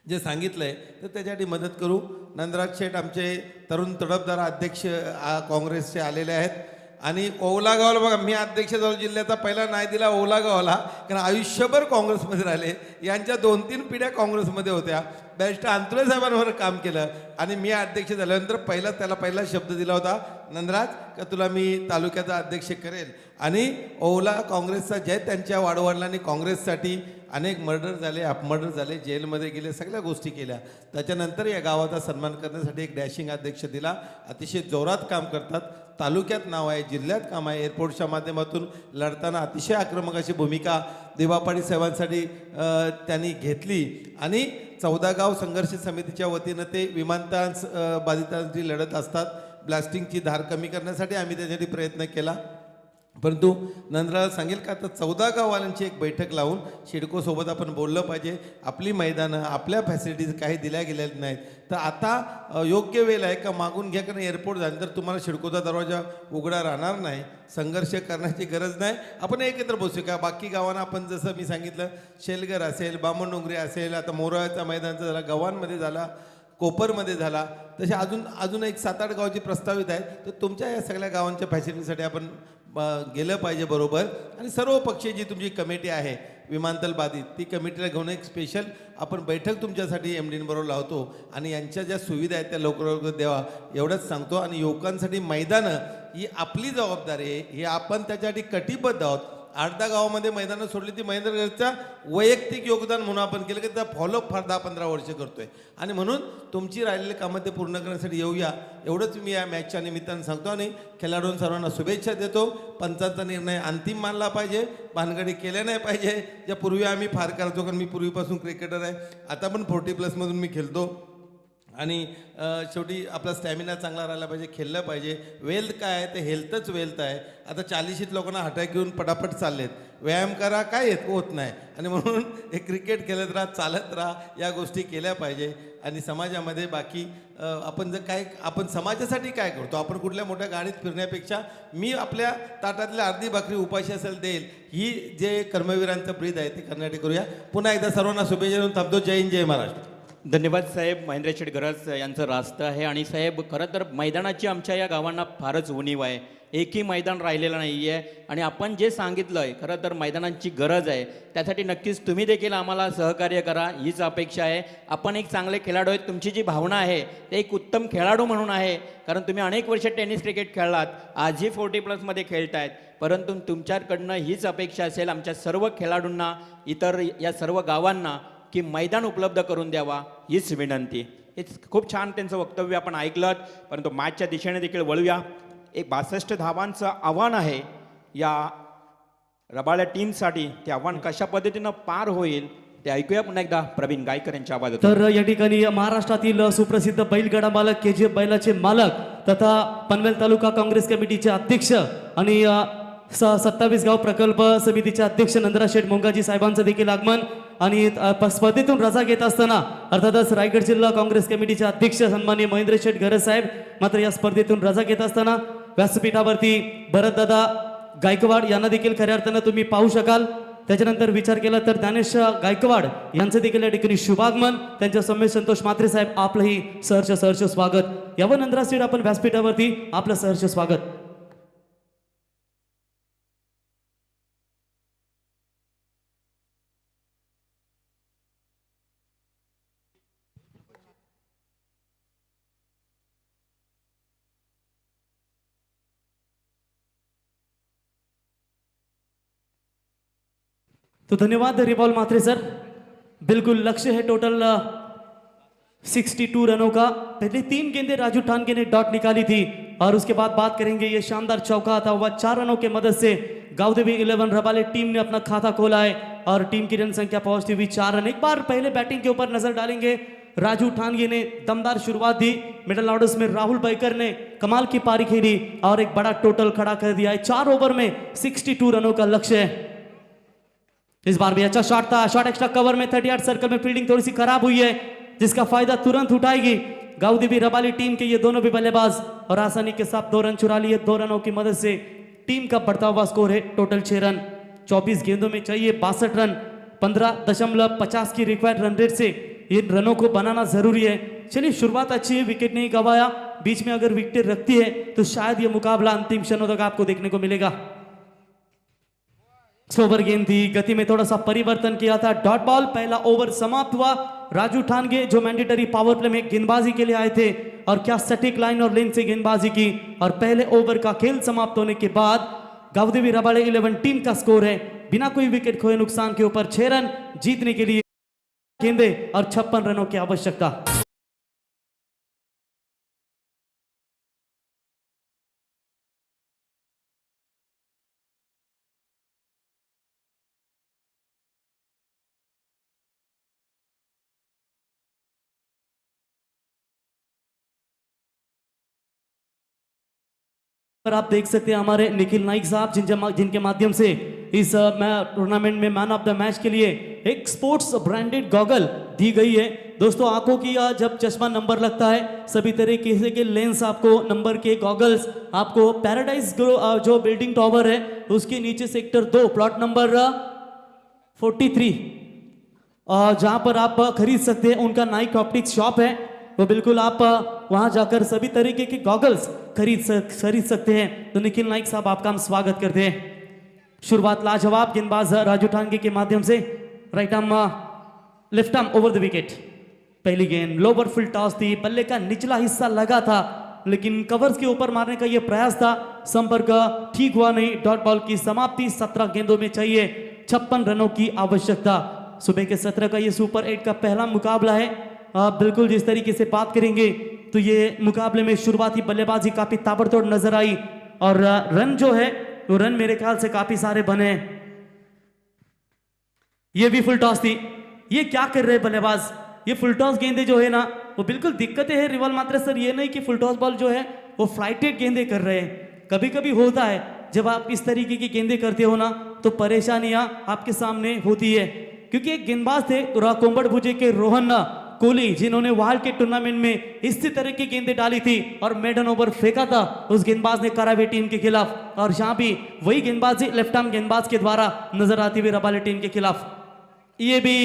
जे सांगितलंय तर त्याच्यासाठी मदत करू. नंदराज शेठ आमचे तरुण तडफदार अध्यक्ष काँग्रेसचे आलेले आहेत. आणि ओला गावाला बघा मी अध्यक्ष झालो जिल्ह्याचा पहिला नाही दिला ओला गावाला कारण आयुष्यभर काँग्रेसमध्ये राहिले. यांच्या 2-3 पिढ्या काँग्रेसमध्ये होत्या. बॅरिस्टर अंतुले साहेबांवर काम केलं आणि मी अध्यक्ष झाल्यानंतर त्याला पहिला शब्द दिला होता नंदराज का तुला मी तालुक्याचा अध्यक्ष करेल. आणि ओला काँग्रेसचा जय त्यांच्या वाडवडिलांनी काँग्रेससाठी अनेक मर्डर झाले अपमर्डर झाले जेलमध्ये गेले सगळ्या गोष्टी केल्या. त्याच्यानंतर या गावाचा सन्मान करण्यासाठी एक डॅशिंग अध्यक्ष दिला. अतिशय जोरात काम करतात. तालुक्यात नाव आहे जिल्ह्यात काम आहे. एअरपोर्टच्या माध्यमातून लढताना अतिशय आक्रमक अशी भूमिका दिबा पाटील साहेबांसाठी त्यांनी घेतली. आणि 14 गाव संघर्ष समितीच्या वतीनं ते विमानतळ बाधितांची लढत असतात. ब्लास्टिंगची धार कमी करण्यासाठी आम्ही त्यासाठी प्रयत्न केला. परंतु नंदराला सांगेल का आता 14 गाववाल्यांची एक बैठक लावून शिडकोसोबत आपण बोललं पाहिजे. आपली मैदानं आपल्या फॅसिलिटीज काही दिल्या गेलेल्या नाहीत तर आता योग्य वेळ आहे का मागून घ्या कारण एअरपोर्ट झाल्यानंतर तुम्हाला शिडकोचा दरवाजा उघडा राहणार नाही. संघर्ष करण्याची गरज नाही. आपण एकत्र बसू का बाकी गावांना आपण जसं मी सांगितलं शेलगर असेल बामणडोंगरी असेल आता मोराळ्याचा मैदानचा झाला गव्हाणमध्ये झाला कोपरमध्ये झाला तसे अजून एक 7-8 गावची प्रस्तावित आहेत. तर तुमच्या या सगळ्या गावांच्या फॅसिलिटीसाठी आपण गेलं पाहिजे बरोबर. आणि सर्व पक्षीय जी तुमची कमिटी आहे विमानतळ बाधित, ती कमिटीला घेऊन एक स्पेशल आपण बैठक तुमच्यासाठी एम डी बरोबर लावतो आणि यांच्या ज्या सुविधा आहेत त्या लवकर द्यावा एवढंच सांगतो. आणि युवकांसाठी मैदानं ही आपली जबाबदारी आहे, हे आपण त्याच्यासाठी कटिबद्ध आहोत. 8-10 गावामध्ये मैदानं सोडली ती महेंद्रगडचा वैयक्तिक योगदान म्हणून आपण केलं की त्याचा फॉलोअप फार 10-15 वर्ष करतोय. आणि म्हणून तुमची राहिलेली कामं ते पूर्ण करण्यासाठी येऊया एवढंच मी या मॅचच्या निमित्तानं सांगतो. आणि खेळाडूं सर्वांना शुभेच्छा देतो. पंचांचा निर्णय अंतिम मानला पाहिजे, भानगडी केल्या नाही पाहिजे, ज्या पूर्वी आम्ही फार करायचो. कारण मी पूर्वीपासून क्रिकेटर आहे, आता पण 40+ मी खेळतो. आणि शेवटी आपला स्टॅमिना चांगला राहिला पाहिजे, खेळलं पाहिजे. वेल्थ काय आहे ते हेल्थच वेल्थ आहे. आता 40शीत लोकांना अटॅक घेऊन पटापट चाललेत, व्यायाम करा काय होत नाही. आणि म्हणून हे क्रिकेट खेळत राहा, चालत राहा, या गोष्टी केल्या पाहिजे. आणि समाजामध्ये बाकी आपण जर काय आपण समाजासाठी काय करतो, आपण कुठल्या मोठ्या गाडीत फिरण्यापेक्षा मी आपल्या ताटातल्या अर्धी भाकरी उपाशी असेल देईल, ही जे कर्मवीरांचं ब्रीद आहे ते करण्यासाठी करूया. पुन्हा एकदा सर्वांना शुभेच्छा देऊन थांबतो. जय हिंद, जय महाराष्ट्र. धन्यवाद साहेब. महेंद्र शेठ गरज यांचं रास्त आहे. आणि साहेब खरं तर मैदानाची आमच्या या गावांना फारच उणीव आहे, एकही मैदान राहिलेलं नाही आहे. आणि आपण जे सांगितलं आहे खरं तर मैदानांची गरज आहे, त्यासाठी नक्कीच तुम्ही देखील आम्हाला सहकार्य करा, हीच अपेक्षा आहे. आपण एक चांगले खेळाडू आहेत, तुमची जी भावना आहे ते एक उत्तम खेळाडू म्हणून आहे. कारण तुम्ही अनेक वर्ष टेनिस क्रिकेट खेळलात, आजही 40+ खेळतायत. परंतु तुमच्याकडनं हीच अपेक्षा असेल आमच्या सर्व खेळाडूंना, इतर या सर्व गावांना, की मैदान उपलब्ध करून द्यावा, हीच विनंती. हेच खूप छान त्यांचं वक्तव्य आपण ऐकलं. परंतु मॅचच्या दिशेने देखील वळूया. एक 62 धावांचं आव्हान आहे या रबाळ्या टीमसाठी. ते आव्हान कशा पद्धतीनं पार होईल ते ऐकूया पुन्हा एकदा प्रवीण गायकर यांच्या आवाजात. तर या ठिकाणी महाराष्ट्रातील सुप्रसिद्ध बैलगाडा मालक KGF बैलाचे मालक तथा पनवेल तालुका काँग्रेस कमिटीचे अध्यक्ष आणि 27 गाव प्रकल्प समितीचे अध्यक्ष नंदराज शेठ मोंगाजी साहेबांचं देखील आगमन. आणि स्पर्धेतून रजा घेत असताना अर्थातच रायगड जिल्हा काँग्रेस कमिटीचे अध्यक्ष सन्माननीय महेंद्र शेठ गरज साहेब मात्र या स्पर्धेतून रजा घेत असताना व्यासपीठावरती भरतदादा गायकवाड यांना देखील खऱ्या अर्थानं तुम्ही पाहू शकाल. त्याच्यानंतर विचार केला तर ज्ञानेश गायकवाड यांचं देखील या ठिकाणी शुभागमन. त्यांच्या समेत संतोष म्हात्रे साहेब आपलंही सहर्ष स्वागत. यावर नंदराज शेठ आपण व्यासपीठावरती आपलं सहर्ष स्वागत. तो धन्यवाद रिबॉल मात्रे सर. बिल्कुल लक्ष्य है टोटल 62 रनों का. पहले 3 गेंदें राजू ठानगे ने डॉट निकाली थी और उसके बाद बात करेंगे ये शानदार चौका आता हुआ 4 रनों के मदद से गावदेवी 11 रबाले टीम ने अपना खाता खोला है और टीम की रन संख्या पहुंचती हुई 4 रन. एक बार पहले बैटिंग के ऊपर नजर डालेंगे. राजू ठानगे ने दमदार शुरुआत दी. मिडल ऑर्डर्स में राहुल बैकर ने कमाल की पारी खेली और एक बड़ा टोटल खड़ा कर दिया है. 4 ओवर में 62 रनों का लक्ष्य है. इस बार भी अच्छा शॉट था. शॉट एक्स्ट्रा कवर में 38 सर्कल में फील्डिंग थोड़ी सी खराब हुई है जिसका फायदा तुरंत उठाएगी गावदेवी रबाली टीम के ये दोनों भी बल्लेबाज और आसानी के साथ 2 रन चुरा लिए. 2 रनों की मदद से टीम का बढ़ता हुआ स्कोर है टोटल 6 रन. 24 गेंदों में चाहिए 62 रन. 15.50 की required run rate say in रनों को बनाना जरूरी है. चलिए शुरुआत अच्छी है, विकेट नहीं गवाया. बीच में अगर विकेट रखती है तो शायद ये मुकाबला अंतिम क्षणों तक आपको देखने को मिलेगा. स्लोवर गेंद थी, गति में थोड़ा सा परिवर्तन किया था. Dot ball. पहला ओवर समाप्त हुआ. राजू ठानगे जो मैंडेटरी पावर प्ले में गेंदबाजी के लिए आए थे और क्या सटीक लाइन और लेंथ से गेंदबाजी की. और पहले ओवर का खेल समाप्त होने के बाद गावदेवी रबाले 11 टीम का स्कोर है बिना कोई विकेट खोए नुकसान के ऊपर 6 रन. जीतने के लिए गेंदें और 56 रनों की आवश्यकता. आप देख सकते हैं हमारे निखिल नाइक साहब जिनके माध्यम से इस टूर्नामेंट में मैन ऑफ द मैच के लिए एक स्पोर्ट्स ब्रांडेड गॉगल दी गई है. दोस्तों आंखों की जब चश्मा नंबर लगता है सभी तरीके के लेंस आपको नंबर के गॉगल्स आपको पैराडाइज जो बिल्डिंग टावर है उसके नीचे सेक्टर 2 प्लॉट नंबर 43 जहां पर आप खरीद सकते हैं. उनका नाइक ऑप्टिक्स शॉप है, तो बिल्कुल आप वहां जाकर सभी तरीके के गॉगल्स खरीद सकते हैं तो निखिल नाइक साहब आपका हम स्वागत करते हैं। शुरुआत लाजवाब गेंदबाज राजू ठानगे के माध्यम से, right arm left arm over the wicket. पहली गेंद लोवर फुल टॉस थी, बल्ले का निचला हिस्सा लगा था लेकिन कवर्स के ऊपर मारने का यह प्रयास था, संपर्क ठीक हुआ नहीं। डॉट बॉल की समाप्ति, 17 गेंदों में चाहिए 56 रनों की आवश्यकता। सुबह के 17 का ये सुपर 8 का पहला मुकाबला है। बिल्कुल जिस तरीके से बात करेंगे तो ये मुकाबले में शुरुआती बल्लेबाजी काफी ताबड़तोड़ नजर आई और रन जो है वो रन मेरे ख्याल से काफी सारे बने। ये भी फुल टॉस थी, ये क्या कर रहे बल्लेबाज, ये फुल टॉस गेंदे जो है ना वो बिल्कुल दिक्कतें है रिवल मात्र सर। ये नहीं कि फुल टॉस बॉल जो है वो फ्लाइटेड गेंदे कर रहे हैं, कभी कभी होता है जब आप इस तरीके की गेंदे करते हो ना तो परेशानियां आपके सामने होती है। क्योंकि एक गेंदबाज थे कोंबड़ भुजे के रोहन कोहली जिन्होंने वाइल्ड के टूर्नामेंट में इसी तरह की गेंदें डाली थी और मेडन ओवर फेंका था उस गेंदबाज ने करावे टीम के खिलाफ, और जहां भी वही गेंदबाजी लेफ्ट आर्म गेंदबाज के द्वारा नजर आती हुई रबाले टीम के खिलाफ। ये भी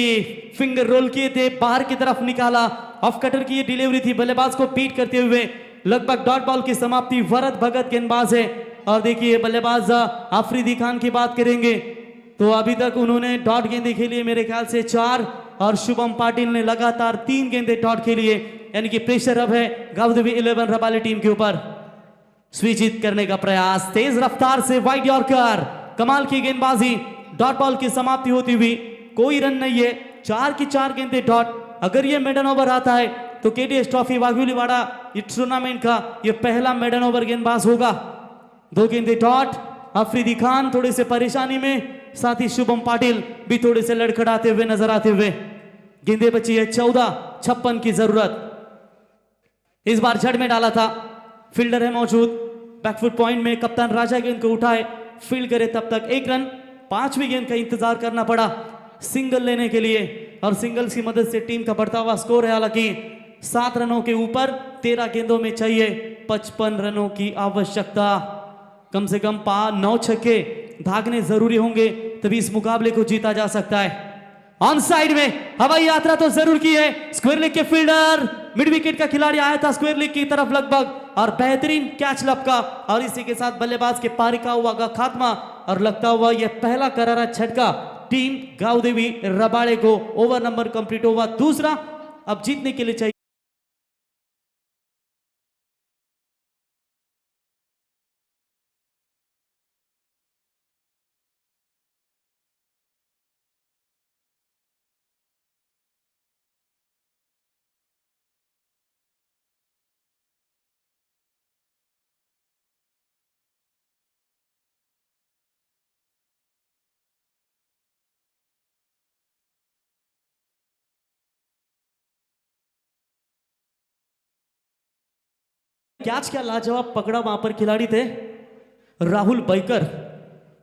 फिंगर रोल किए थे, बाहर की तरफ निकाला, ऑफ कटर की ये डिलीवरी थी, बल्लेबाज को पीट करते हुए लगभग डॉट बॉल की समाप्ति। वरद भगत गेंदबाज है और देखिए बल्लेबाज आफरीदी खान की बात करेंगे तो अभी तक उन्होंने डॉट गेंदे खेली है मेरे ख्याल से 4 और शुभम पाटिल ने लगातार 3 गेंदे डॉट खेली है, यानी कि प्रेशर अब है गावदेवी 11 रबाले टीम के ऊपर। स्विचित करने का प्रयास, तेज रफ्तार से वाइड यॉर्कर, कमाल की गेंदबाजी, डॉट बॉल की समाप्ति होती हुई, कोई रन नहीं है, 4 की 4 गेंदे डॉट। अगर ये मेडन ओवर आता है तो केडीएस ट्रॉफी वाघोलीवाड़ा इस टूर्नामेंट का ये पहला मेडन ओवर गेंदबाज होगा। 2 गेंदे डॉट, अफरीदी खान थोड़े से परेशानी में, साथ ही शुभम पाटिल भी थोड़े से लड़खड़ाते हुए नजर आते हुए। गेंदे बची है 14, 56 की जरूरत। इस बार जड़ में डाला था, फील्डर है मौजूद, बैकफुट पॉइंट में कप्तान राजा गेंद को उठाए, फील्ड करे तब तक 1 रन। 5वीं गेंद का इंतजार करना पड़ा सिंगल लेने के लिए और सिंगल्स की मदद से टीम का बढ़ता हुआ स्कोर है हालांकि 7 रनों के ऊपर, 13 गेंदों में चाहिए 55 रनों की आवश्यकता। कम से कम 9 छक्के भागने जरूरी होंगे तभी इस मुकाबले को जीता जा सकता है। ऑन साइड में हवाई यात्रा तो जरूर की है, स्क्वायर लेग के फील्डर, मिड विकेट का खिलाड़ी आया था स्क्वायर लेग की तरफ लगभग और बेहतरीन कैच लपका और इसी के साथ बल्लेबाज के पारी का हुआ का खात्मा और लगता हुआ यह पहला करारा झटका टीम गावदेवी रबाड़े को। ओवर नंबर कंप्लीट हुआ दूसरा, अब जीतने के लिए चाहिए कैच क्या लाजवाब पकड़ा वहां पर खिलाड़ी थे राहुल बैकर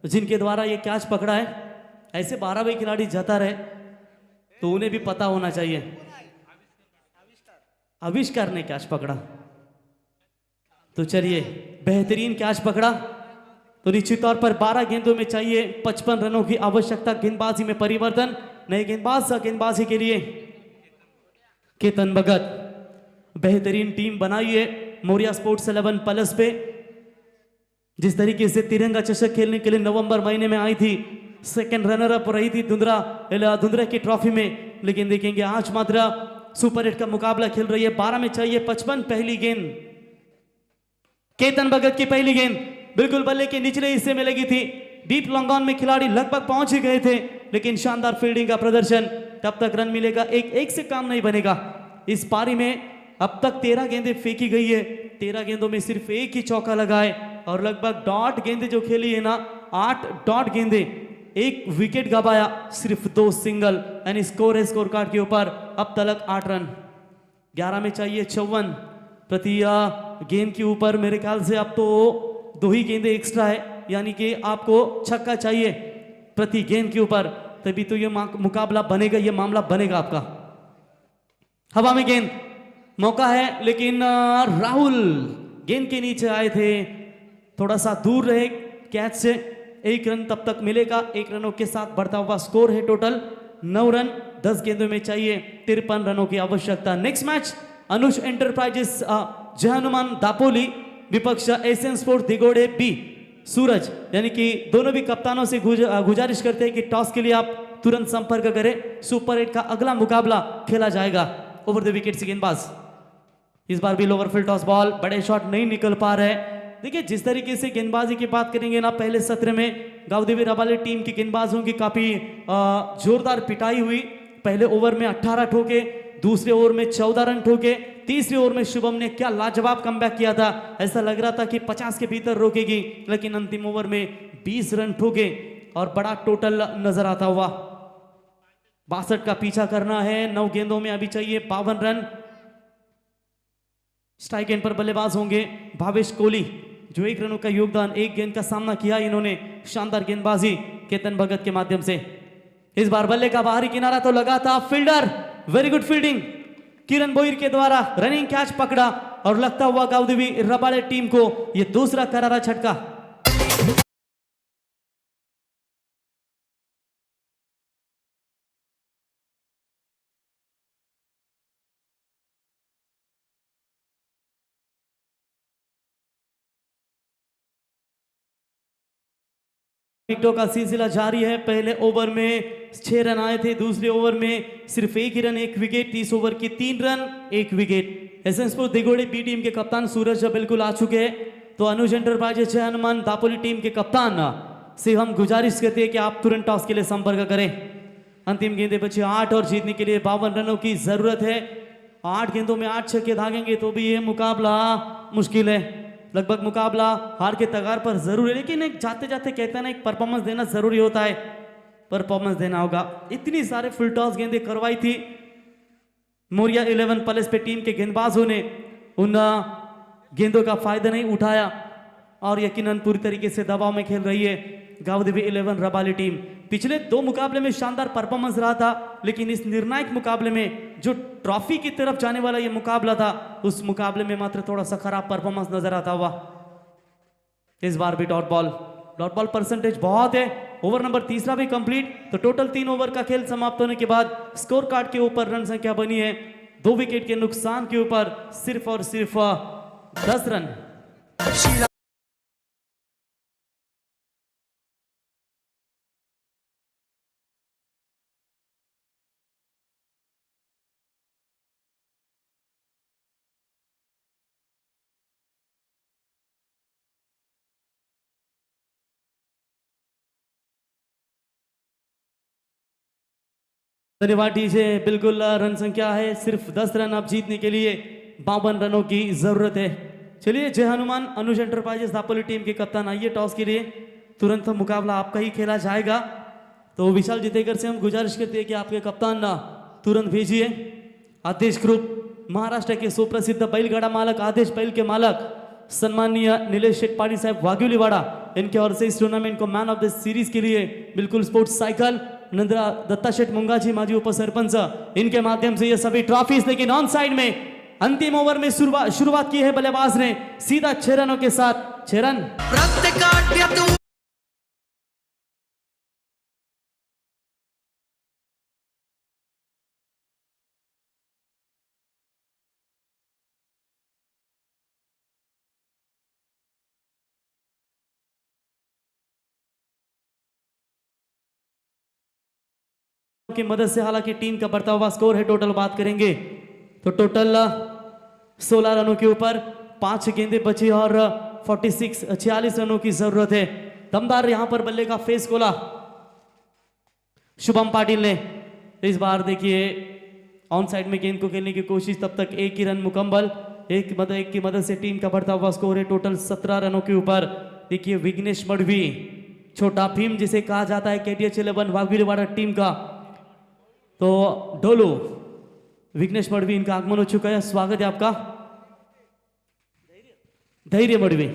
जिनके द्वारा ये कैच पकड़ा है। ऐसे 12 भाई खिलाड़ी जाता रहे तो उन्हें भी पता होना चाहिए। आविष्कार ने कैच पकड़ा तो चलिए बेहतरीन कैच पकड़ा तो निश्चित तौर पर 12 गेंदों में चाहिए 55 रनों की आवश्यकता। गेंदबाजी में परिवर्तन, नए गेंदबाज गेंदबाजी के लिए केतन भगत। बेहतरीन टीम बनाई है मोरिया स्पोर्ट्स 11 प्लस पे। जिस तरीके से तिरंगा चषक खेलने के लिए नवंबर महीने में आई थी, सेकंड रनर अप रही थी धुंधरा की ट्रॉफी में, लेकिन देखेंगे आज मात्र सुपर 8 का मुकाबला खेल रही है। 12 में चाहिए 55। पहली गेंद केतन भगत की पहली गेंद बिल्कुल बल्ले के निचले हिस्से में लगी थी, डीप लॉन्ग ऑन में खिलाड़ी लगभग पहुंच ही गए थे लेकिन शानदार फील्डिंग का प्रदर्शन। तब तक रन मिलेगा, एक से काम नहीं बनेगा। इस पारी में अब तक 13 गेंदें फेंकी गई है, 13 गेंदों में सिर्फ 1 ही चौका लगा है और लगभग डॉट गेंदें जो खेली है ना 8 डॉट गेंदें, 1 विकेट गवाया, सिर्फ 2 सिंगल, यानी स्कोर है स्कोर कार्ड के ऊपर अब तक 8 रन। 11 में चाहिए 54 प्रति गेंद के ऊपर। मेरे ख्याल से अब तो 2 ही गेंदें एक्स्ट्रा है, यानी कि आपको छक्का चाहिए प्रति गेंद के ऊपर, तभी तो ये मुकाबला बनेगा, ये मामला बनेगा आपका। हवा में गेंद, मौका है लेकिन राहुल गेंद के नीचे आए थे, थोड़ा सा दूर रहे कैच से। 1 रन तब तक मिलेगा, 1 रनों के साथ बढ़ता हुआ स्कोर है टोटल 9 रन। 10 गेंदों में चाहिए 53 रनों की आवश्यकता। नेक्स्ट मैच अनुज एंटरप्राइजेस जय हनुमान दापोली विपक्ष एशियन स्पोर्ट्स दिगोड़े बी सूरज, यानी कि दोनों भी कप्तानों से गुजारिश करते हैं कि टॉस के लिए आप तुरंत संपर्क करें। सुपर 8 का अगला मुकाबला खेला जाएगा। ओवर द विकेट से गेंदबाज, इस बार भी लोअर फील्ड टॉस बॉल, बड़े शॉट नहीं निकल पा रहे। देखिए जिस तरीके से गेंदबाजी की बात करेंगे ना, पहले सत्र में गावदेवी रबाले टीम की गेंदबाजों की काफी जोरदार पिटाई हुई। पहले ओवर में 18 ठोके, दूसरे ओवर में 14 रन ठोके, तीसरे ओवर में शुभम ने क्या लाजवाब कमबैक किया था। ऐसा लग रहा था कि 50 के भीतर रोकेगी, लेकिन अंतिम ओवर में 20 रन ठोके और बड़ा टोटल नजर आता हुआ। 62 का पीछा करना है, 9 गेंदों में अभी चाहिए 52 रन। स्ट्राइक एंड पर बल्लेबाज होंगे भावेश कोहली, जो 1 रनों का योगदान, 1 गेंद का सामना किया इन्होंने। शानदार गेंदबाजी केतन भगत के माध्यम से। इस बार बल्ले का बाहरी किनारा तो लगा था, फील्डर वेरी गुड फील्डिंग किरण बोईर के द्वारा रनिंग कैच पकड़ा और लगता हुआ गावदेवी रबाले टीम को यह दूसरा करारा झटका। विकेटों का सिलसिला जारी है। पहले ओवर में 6 रन आए थे, दूसरे ओवर में सिर्फ 1 ही रन 1 विकेट, 30 ओवर की 3 रन 1 विकेट। एशियन स्पोर्ट्स दिगोड़े बी टीम के कप्तान सूरज जब बिल्कुल आ चुके हैं, तो अनुज एंटरप्राइजेज जय हनुमान दापोली टीम के कप्तान से हम गुजारिश करते हैं कि आप तुरंत टॉस के लिए संपर्क करें। अंतिम गेंदे बचे 8 और जीतने के लिए 52 रनों की जरूरत है। 8 गेंदों में 8 छक्के दागेंगे तो भी ये मुकाबला मुश्किल है। लगभग मुकाबला हार के तगार पर जरूर है, लेकिन एक जाते जाते कहते हैं ना, एक परफॉर्मेंस देना जरूरी होता है। परफॉर्मेंस देना होगा। इतनी सारे फुल टॉस गेंदें करवाई थी मोरिया 11 प्लस पे टीम के गेंदबाजों ने, उन गेंदों का फायदा नहीं उठाया और यकीनन पूरी तरीके से दबाव में खेल रही है गावदेवी 11 रबाली टीम। पिछले 2 मुकाबले में शानदार परफॉर्मेंस रहा था, लेकिन इस निर्णायक मुकाबले में जो ट्रॉफी की तरफ जाने वाला यह मुकाबला था, उस मुकाबले में मात्र थोड़ा सा खराब परफॉर्मेंस नजर आता हुआ। इस बार भी डॉट बॉल परसेंटेज बहुत है। ओवर नंबर 3 भी कंप्लीट, तो टोटल 3 ओवर का खेल समाप्त होने के बाद स्कोर कार्ड के ऊपर रन संख्या बनी है 2 विकेट के नुकसान के ऊपर सिर्फ और सिर्फ 10 रन। धन्यवाद डीजे। बिल्कुल रन संख्या है सिर्फ 10 रन। अब जीतने के लिए 52 रनों की जरूरत है। चलिए जय हनुमान अनुज एंटरप्राइजेस दापोली टीम के कप्तान आइए टॉस के लिए। तुरंत मुकाबला आपका ही खेला जाएगा, तो विशाल जितेकर से हम गुजारिश करते हैं कि आपके कप्तान तुरंत भेजिए। आदेश ग्रुप महाराष्ट्र के सुप्रसिद्ध बैलगाड़ा मालक आदेश बैल के मालक सम्माननीय नीलेश शेटपाड़ी साहब वाघिवलीवाड़ा, इनके ओर से इस टूर्नामेंट को मैन ऑफ द सीरीज के लिए बिल्कुल स्पोर्ट्स साइकिल नंद्रा दत्ता शेठ मुंगाजी माजी उपसरपंच, इनके माध्यम से ये सभी ट्रॉफीज। लेकिन ऑन साइड में अंतिम ओवर में शुरुआत की है बल्लेबाज ने सीधा 6 रनों के साथ। 6 रन की मदद से हालांकि टीम का बढ़ता हुआ स्कोर है। टोटल बात करेंगे तो टोटल 16 रनों के ऊपर 5 गेंदें बची और 46 रनों की जरूरत है। दमदार यहां पर बल्ले का फेस खोला शुभम पाटिल ने। इस बार देखिए ऑन साइड में गेंद को खेलने की कोशिश, तब तक 1 ही रन मुकम्मल। एक की मदद से टीम का बढ़ता हुआ स्कोर है टोटल 17 रनों के ऊपर। देखिए विघ्नेश मडवी, छोटा भीम जिसे कहा जाता है केटीएच 11 वाघिवलीवाड़ा टीम का, तो डोलू विघ्नेश मडवी इनका आगमन हो चुका है। स्वागत है आपका। धैर्य मडवी,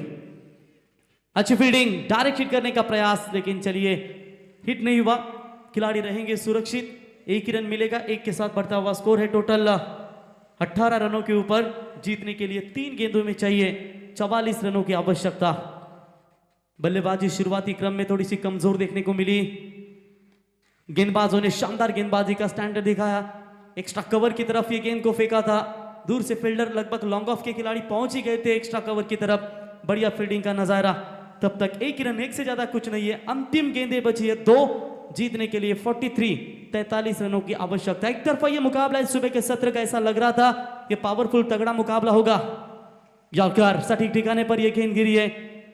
अच्छी फील्डिंग, डायरेक्ट हिट करने का प्रयास, लेकिन चलिए हिट नहीं हुआ। खिलाड़ी रहेंगे सुरक्षित। 1 ही रन मिलेगा। 1 के साथ बढ़ता हुआ स्कोर है टोटल 18 रनों के ऊपर। जीतने के लिए 3 गेंदों में चाहिए 44 रनों की आवश्यकता। बल्लेबाजी शुरुआती क्रम में थोड़ी सी कमजोर देखने को मिली। गेंदबाजों ने शानदार गेंदबाजी का स्टैंडर्ड दिखाया। एक्स्ट्रा कवर की तरफ ये गेंद को फेंका था। दूर से फील्डर लगभग लॉन्ग ऑफ के खिलाड़ी पहुंच ही गए थे एक्स्ट्रा कवर की तरफ, बढ़िया फील्डिंग का नजारा। तब तक एक रन, एक से ज्यादा कुछ नहीं है। अंतिम गेंदें बची है 2, जीतने के लिए 43 रनों की आवश्यकता। एक तरफा ये मुकाबला इस सुबह के सत्र का ऐसा लग रहा था कि पावरफुल तगड़ा मुकाबला होगा। यॉर्कर सटीक ठिकाने पर यह गेंद गिरी है।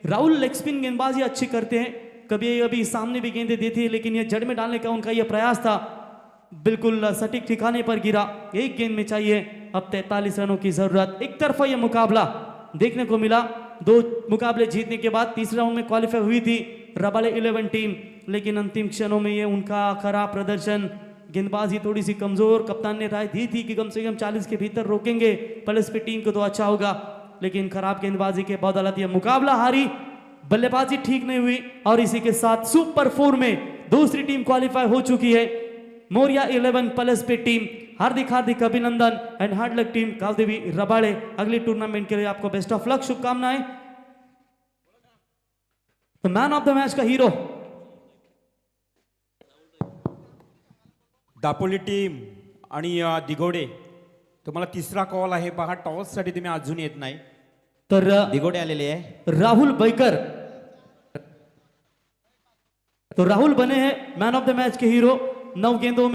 राहुल लेग स्पिन गेंदबाजी अच्छी करते हैं, कभी अभी सामने भी गेंदें देती है, लेकिन ये जड़ में डालने का उनका यह प्रयास था, बिल्कुल सटीक ठिकाने पर गिरा। एक गेंद में चाहिए अब 43 रनों की जरूरत। एक तरफा यह मुकाबला देखने को मिला। 2 मुकाबले जीतने के बाद तीसरे राउंड में क्वालिफाई हुई थी रबाले 11 टीम, लेकिन अंतिम क्षणों में ये उनका खराब प्रदर्शन, गेंदबाजी थोड़ी सी कमजोर। कप्तान ने राय दी थी कि कम से कम 40 के भीतर रोकेंगे प्लस पे टीम को तो अच्छा होगा, लेकिन खराब गेंदबाजी के बदौलत यह मुकाबला हारी। बल्लेबाजी ठीक नहीं हुई और इसी के साथ सुपर 4 में दूसरी टीम क्वालिफाई हो चुकी है। मोरिया 11 प्लस पे टीम। हार्दिक हार्दिक अभिनंदन एंड हार्ड लक टीम कालदेवी रबाड़े। अगली टूर्नामेंट के लिए आपको बेस्ट ऑफ लक, शुभकामनाएं। तो मैन ऑफ द मैच का हीरो दापोली टीम आणि दिघोडे, तुम्हाला तिसरा कॉल आहे पहा। टॉस साठी तुम्ही अजून येत नाही। तर दिघोडे आलेले आहे। राहुल बैकर, तो राहुल बने हैं man of the match K hero. 9 गेंदों में